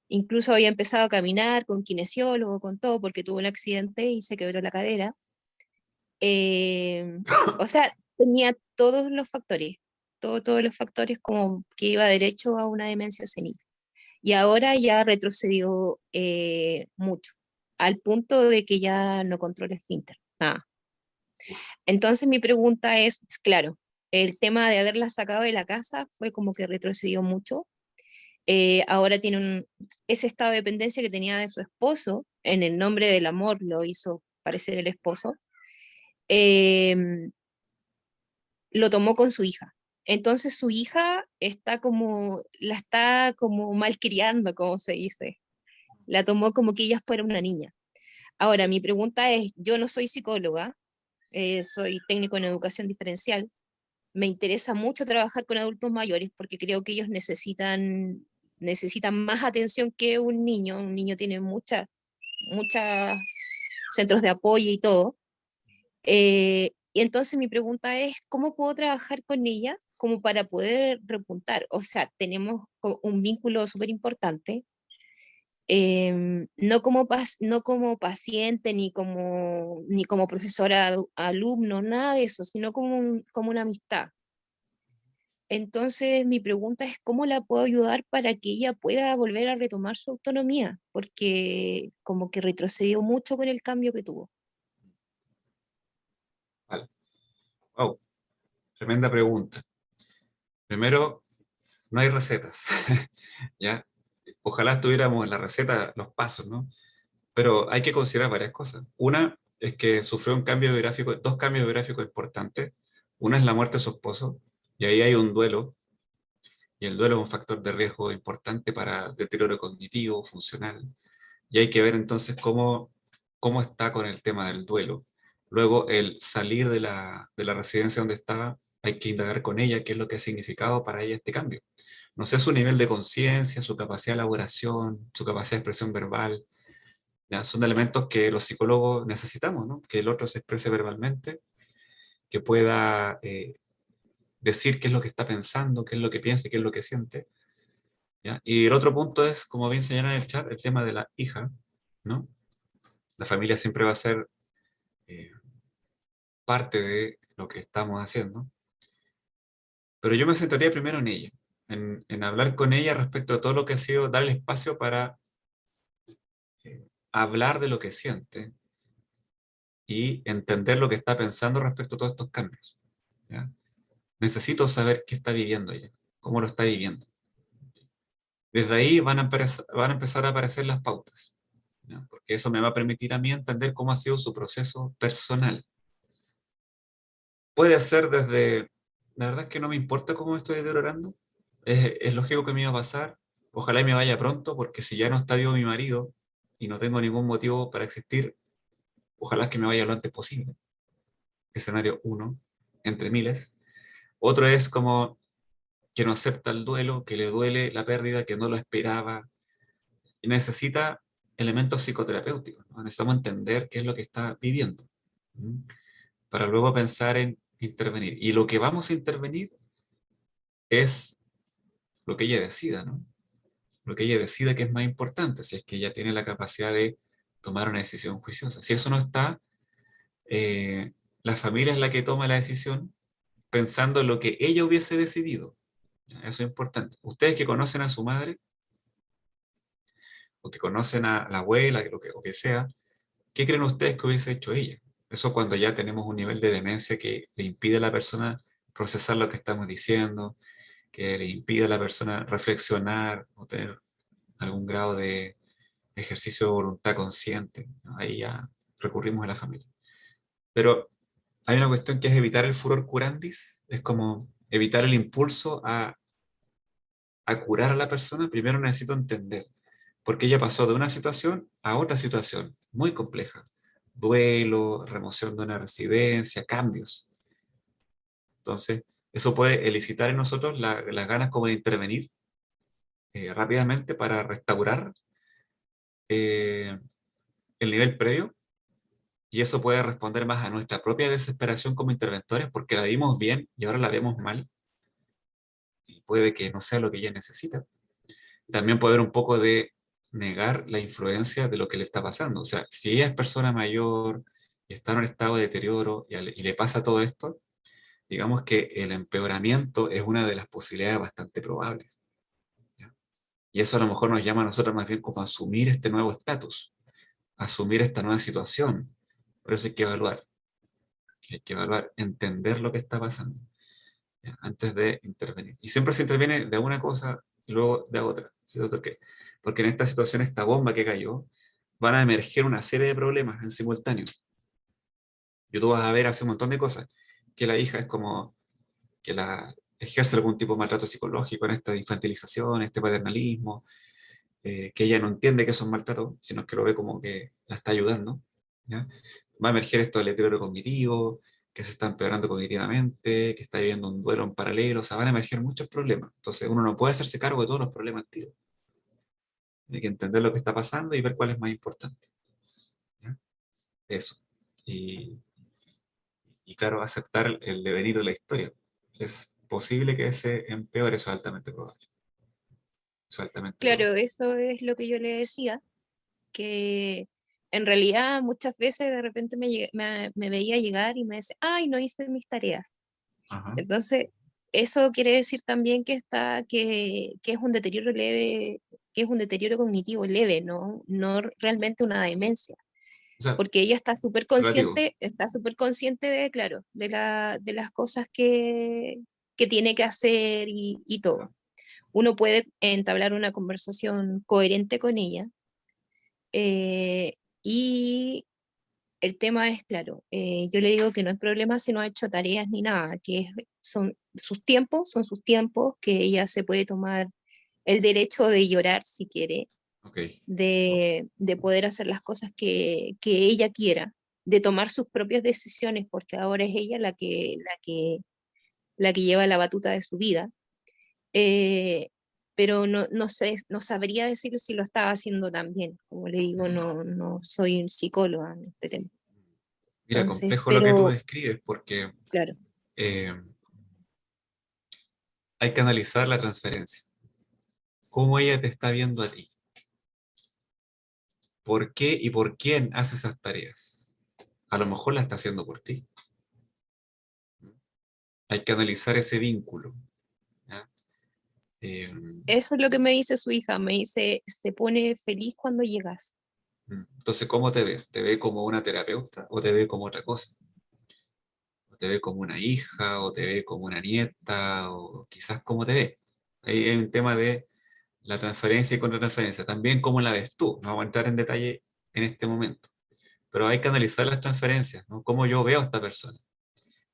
Incluso había empezado a caminar con kinesiólogo, con todo, porque tuvo un accidente y se quebró la cadera. O sea, tenía todos los factores, todos los factores como que iba derecho a una demencia senil. Y ahora ya retrocedió mucho, al punto de que ya no controla el esfínter, nada. Entonces mi pregunta es, claro, el tema de haberla sacado de la casa fue como que retrocedió mucho. Ahora tiene ese estado de dependencia que tenía de su esposo, en el nombre del amor lo hizo parecer el esposo, lo tomó con su hija. Entonces su hija la está como malcriando, como se dice. La tomó como que ella fuera una niña. Ahora, mi pregunta es, yo no soy psicóloga, soy técnico en educación diferencial. Me interesa mucho trabajar con adultos mayores porque creo que ellos necesitan más atención que un niño. Un niño tiene muchos centros de apoyo y todo. Y entonces mi pregunta es, ¿cómo puedo trabajar con ella como para poder repuntar? O sea, tenemos un vínculo súper importante, no como paciente, ni como profesora, alumno, nada de eso, sino como una amistad. Entonces mi pregunta es, ¿cómo la puedo ayudar para que ella pueda volver a retomar su autonomía? Porque como que retrocedió mucho con el cambio que tuvo. Vale. Wow, tremenda pregunta. Primero, no hay recetas. ¿Ya? Ojalá estuviéramos en la receta los pasos, ¿no? Pero hay que considerar varias cosas. Una es que sufrió dos cambios biográficos importantes. Una es la muerte de su esposo, y ahí hay un duelo, y el duelo es un factor de riesgo importante para deterioro cognitivo, funcional, y hay que ver entonces cómo está con el tema del duelo. Luego, el salir de la residencia donde estaba, hay que indagar con ella qué es lo que ha significado para ella este cambio. No sé su nivel de conciencia, su capacidad de elaboración, su capacidad de expresión verbal. ¿Ya? Son elementos que los psicólogos necesitamos, ¿no? Que el otro se exprese verbalmente, que pueda decir qué es lo que está pensando, qué es lo que piensa y qué es lo que siente. ¿Ya? Y el otro punto es, como bien señala en el chat, el tema de la hija, ¿no? La familia siempre va a ser eh, parte de lo que estamos haciendo, pero yo me centraría primero en ella, en hablar con ella respecto a todo lo que ha sido, darle espacio para hablar de lo que siente y entender lo que está pensando respecto a todos estos cambios. ¿Ya? Necesito saber qué está viviendo ella, cómo lo está viviendo. Desde ahí van a empezar a aparecer las pautas, ¿ya? Porque eso me va a permitir a mí entender cómo ha sido su proceso personal. Puede ser desde, la verdad es que no me importa cómo me estoy deteriorando, es lógico que me iba a pasar, ojalá y me vaya pronto, porque si ya no está vivo mi marido y no tengo ningún motivo para existir, ojalá que me vaya lo antes posible. Escenario 1, entre miles. Otro es como que no acepta el duelo, que le duele la pérdida, que no lo esperaba, y necesita elementos psicoterapéuticos, ¿no? Necesitamos entender qué es lo que está viviendo, ¿sí? Para luego pensar en intervenir. Y lo que vamos a intervenir es lo que ella decida, ¿no? Lo que ella decida que es más importante, si es que ella tiene la capacidad de tomar una decisión juiciosa. Si eso no está, la familia es la que toma la decisión pensando en lo que ella hubiese decidido. Eso es importante. Ustedes que conocen a su madre, o que conocen a la abuela, o que sea, ¿qué creen ustedes que hubiese hecho ella? Eso cuando ya tenemos un nivel de demencia que le impide a la persona procesar lo que estamos diciendo, que le impide a la persona reflexionar o tener algún grado de ejercicio de voluntad consciente, ¿no? Ahí ya recurrimos a la familia. Pero hay una cuestión que es evitar el furor curandis, es como evitar el impulso a curar a la persona. Primero necesito entender, porque ella pasó de una situación a otra situación, muy compleja. Duelo, remoción de una residencia, cambios. Entonces, eso puede elicitar en nosotros las ganas como de intervenir rápidamente para restaurar el nivel previo, y eso puede responder más a nuestra propia desesperación como interventores, porque la vimos bien y ahora la vemos mal, y puede que no sea lo que ella necesita. También puede haber un poco de negar la influencia de lo que le está pasando. O sea, si ella es persona mayor y está en un estado de deterioro y le pasa todo esto, digamos que el empeoramiento es una de las posibilidades bastante probables, ¿ya? Y eso a lo mejor nos llama a nosotros más bien como a asumir este nuevo estatus, asumir esta nueva situación. Por eso hay que evaluar, entender lo que está pasando, ¿ya? Antes de intervenir. Y siempre se interviene de una cosa y luego de otra. ¿Cierto? Porque en esta situación, esta bomba que cayó, van a emerger una serie de problemas en simultáneo. Y tú vas a ver hace un montón de cosas, que la hija es como que la ejerce algún tipo de maltrato psicológico en esta infantilización, este paternalismo, que ella no entiende que eso es maltrato, sino que lo ve como que la está ayudando, ¿ya? Va a emerger esto del deterioro cognitivo, que se está empeorando cognitivamente, que está viviendo un duelo en paralelo. O sea, van a emerger muchos problemas. Entonces uno no puede hacerse cargo de todos los problemas al tiro. Hay que entender lo que está pasando y ver cuál es más importante, ¿ya? Eso. Y claro, aceptar el devenir de la historia. Es posible que se empeore, eso es altamente probable. Eso es altamente probable. Claro, eso es lo que yo le decía, que en realidad muchas veces de repente me veía llegar y me decía, ay, no hice mis tareas. Ajá. Entonces, eso quiere decir también que es un deterioro leve, que es un deterioro cognitivo leve, no realmente una demencia. O sea, Porque ella relativo. está súper consciente de, claro, de las cosas que tiene que hacer y todo. Uno puede entablar una conversación coherente con ella, y el tema es, claro, yo le digo que no es problema si no ha hecho tareas ni nada, son son sus tiempos, que ella se puede tomar el derecho de llorar si quiere, Ok. de poder hacer las cosas que ella quiera, de tomar sus propias decisiones, porque ahora es ella la que lleva la batuta de su vida. Pero no sé, no sabría decir si lo estaba haciendo tan bien. Como le digo, no soy un psicóloga en este tema. Mira, Entonces, complejo lo que tú pero describes, porque claro, hay que analizar la transferencia. ¿Cómo ella te está viendo a ti? ¿Por qué y por quién hace esas tareas? A lo mejor la está haciendo por ti. Hay que analizar ese vínculo, ¿ya? eso es lo que me dice su hija, me dice, se pone feliz cuando llegas. Entonces, ¿cómo te ve? ¿Te ve como una terapeuta o te ve como otra cosa? ¿O te ve como una hija o te ve como una nieta o quizás cómo te ve? Ahí hay un tema de la transferencia y contratransferencia. También cómo la ves tú. No vamos a entrar en detalle en este momento. Pero hay que analizar las transferencias, ¿no? Cómo yo veo a esta persona.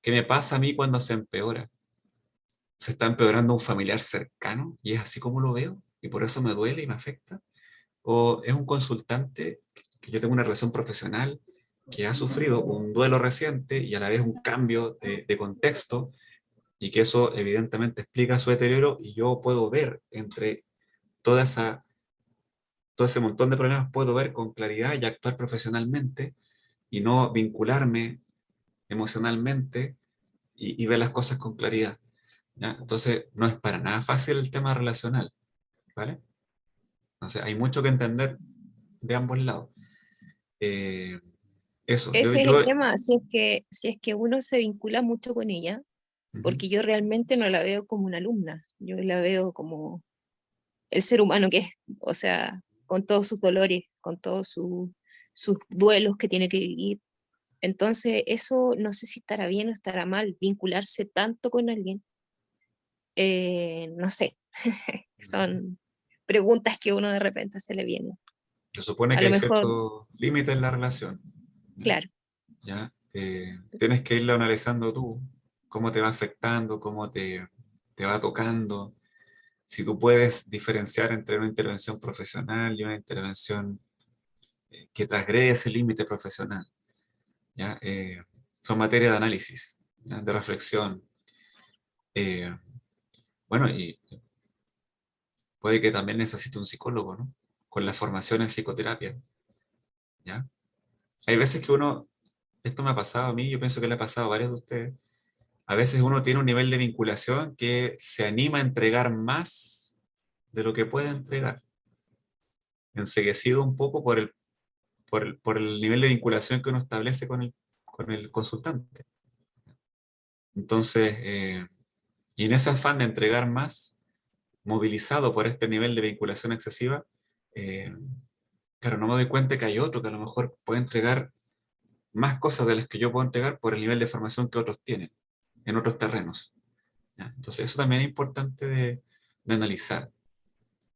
¿Qué me pasa a mí cuando se empeora? ¿Se está empeorando un familiar cercano y es así como lo veo y por eso me duele y me afecta? ¿O es un consultante que yo tengo una relación profesional que ha sufrido un duelo reciente y a la vez un cambio de contexto, y que eso evidentemente explica su deterioro, y yo puedo ver entre toda todo ese montón de problemas, puedo ver con claridad y actuar profesionalmente y no vincularme emocionalmente y ver las cosas con claridad? ¿ya? Entonces, no es para nada fácil el tema relacional, ¿vale? Entonces, hay mucho que entender de ambos lados. Eso, Ese es el tema, si es que uno se vincula mucho con ella, porque yo realmente no la veo como una alumna, yo la veo como el ser humano que es, o sea, con todos sus dolores, con todos sus duelos que tiene que vivir. Entonces, eso no sé si estará bien o estará mal, vincularse tanto con alguien. No sé, son preguntas que uno de repente se le vienen. se supone A que lo hay mejor, cierto límite en la relación, ¿ya? claro, ¿Ya? Tienes que irlo analizando tú, cómo te va afectando, cómo te va tocando, si tú puedes diferenciar entre una intervención profesional y una intervención que transgrede ese límite profesional, ¿ya? Son materia de análisis, ¿ya? De reflexión. Bueno, y puede que también necesite un psicólogo, ¿no? Con la formación en psicoterapia, ¿ya? Hay veces que uno, esto me ha pasado a mí, yo pienso que le ha pasado a varios de ustedes, a veces uno tiene un nivel de vinculación que se anima a entregar más de lo que puede entregar, enceguecido un poco por el nivel de vinculación que uno establece con el consultante. Entonces, y en ese afán de entregar más, movilizado por este nivel de vinculación excesiva, claro, no me doy cuenta que hay otro que a lo mejor puede entregar más cosas de las que yo puedo entregar por el nivel de formación que otros tienen en otros terrenos, ¿ya? Entonces, eso también es importante de analizar.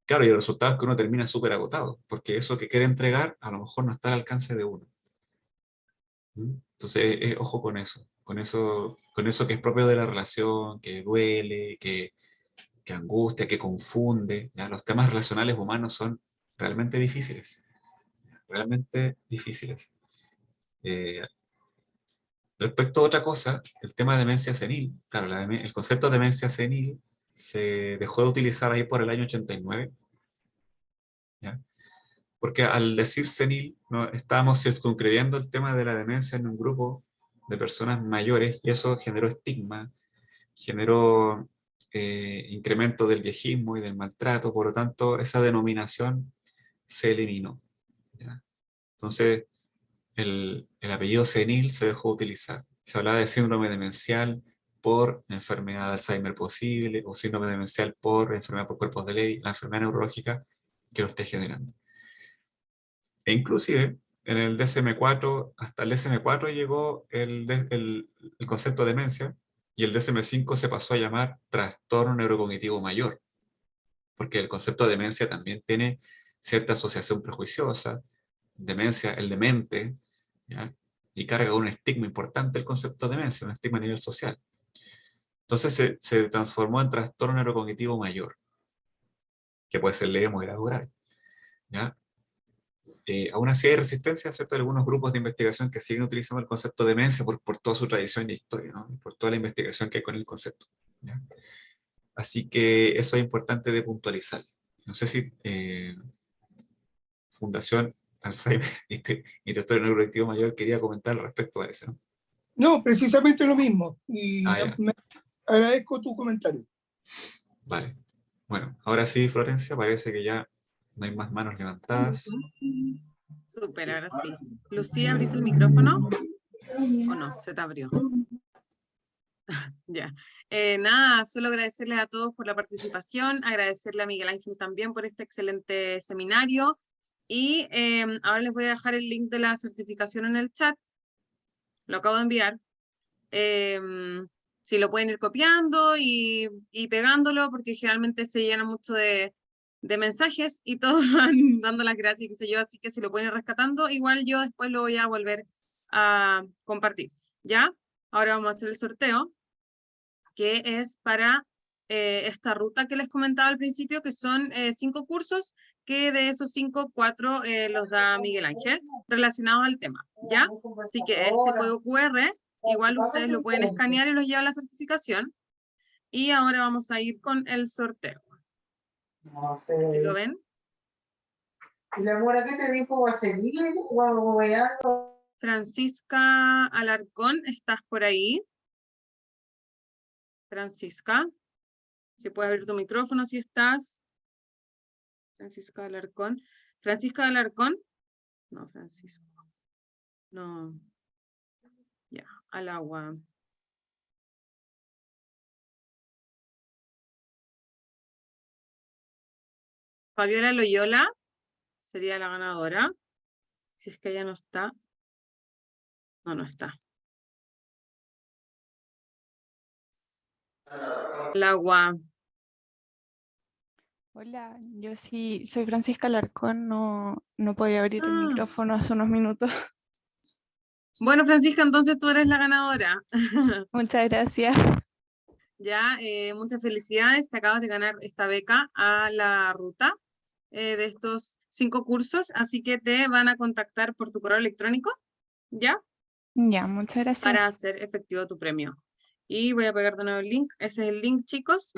Claro, y el resultado es que uno termina súper agotado, porque eso que quiere entregar a lo mejor no está al alcance de uno. Entonces, ojo con eso que es propio de la relación, que duele, que angustia, que confunde, ¿ya? Los temas relacionales humanos son realmente difíciles. Eh, Respecto a otra cosa, el tema de demencia senil, claro, el concepto de demencia senil se dejó de utilizar ahí por el año 89, ¿ya? Porque al decir senil, ¿no? Estábamos circunscribiendo el tema de la demencia en un grupo de personas mayores y eso generó estigma, generó incremento del viejismo y del maltrato, por lo tanto esa denominación se eliminó, ¿ya? Entonces el apellido senil se dejó de utilizar. Se hablaba de síndrome demencial por enfermedad de Alzheimer posible o síndrome demencial por enfermedad por cuerpos de Levy, la enfermedad neurológica que lo esté generando. E inclusive, en el DSM-4, hasta el DSM-4 llegó el concepto de demencia, y el DSM-5 se pasó a llamar trastorno neurocognitivo mayor, porque el concepto de demencia también tiene cierta asociación prejuiciosa, demencia, el demente, ¿ya? Y carga un estigma importante el concepto de demencia, un estigma a nivel social. Entonces se transformó en trastorno neurocognitivo mayor, que puede ser leve, moderado o grave, ¿ya? Aún así hay resistencia, ¿cierto?, de algunos grupos de investigación que siguen utilizando el concepto de demencia por toda su tradición y historia, ¿no? Y por toda la investigación que hay con el concepto, ¿ya? Así que eso es importante de puntualizar. No sé si Fundación Alzheimer y Trastorno Neurocognitivo Mayor quería comentar al respecto a eso, ¿no? No, precisamente lo mismo. Y Ya. me agradezco tu comentario. Vale. Bueno, ahora sí, Florencia, parece que ya no hay más manos levantadas. Súper, ahora sí. Lucía, ¿abriste el micrófono? ¿O no? Se te abrió. Ya. Nada, solo agradecerles a todos por la participación, agradecerle a Miguel Ángel también por este excelente seminario. Y ahora les voy a dejar el link de la certificación en el chat. Lo acabo de enviar. Si lo pueden ir copiando y pegándolo, porque generalmente se llena mucho de mensajes y todos van dando las gracias, qué sé yo, así que si lo pueden ir rescatando, igual yo después lo voy a volver a compartir, ¿ya? Ahora vamos a hacer el sorteo, que es para esta ruta que les comentaba al principio, que son 5 cursos, que de esos 5, 4 los da Miguel Ángel, relacionados al tema, ¿ya? Así que este código QR, igual ustedes lo pueden escanear y los lleva a la certificación. Y ahora vamos a ir con el sorteo. ¿Sí lo ven? Francisca Alarcón, ¿estás por ahí? Francisca. Si puedes abrir tu micrófono si estás. Francisca Alarcón. ¿Francisca Alarcón? No, Francisco. No. Ya, al agua. Fabiola Loyola sería la ganadora. Si es que ella no está. No, no está. Al agua. Hola, yo sí soy Francisca Alarcón, no podía abrir el Ah. micrófono hace unos minutos. Bueno, Francisca, entonces tú eres la ganadora. Muchas gracias. Ya, muchas felicidades. Te acabas de ganar esta beca a la ruta de estos 5 cursos, así que te van a contactar por tu correo electrónico, ¿ya? Ya, muchas gracias. Para hacer efectivo tu premio. Y voy a pegar de nuevo el link. Ese es el link, chicos.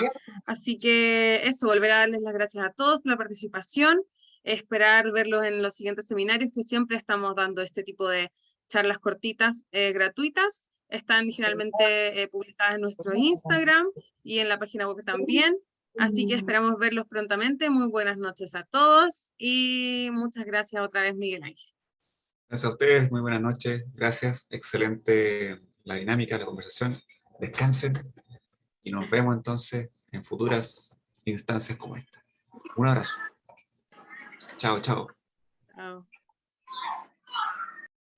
Así que eso, volver a darles las gracias a todos por la participación. Esperar verlos en los siguientes seminarios, que siempre estamos dando este tipo de charlas cortitas gratuitas. Están generalmente publicadas en nuestro Instagram y en la página web también. Así que esperamos verlos prontamente. Muy buenas noches a todos y muchas gracias otra vez, Miguel Ángel. Gracias a ustedes, muy buenas noches, gracias, excelente la dinámica, la conversación, descansen y nos vemos entonces en futuras instancias como esta. Un abrazo. Chao, chao.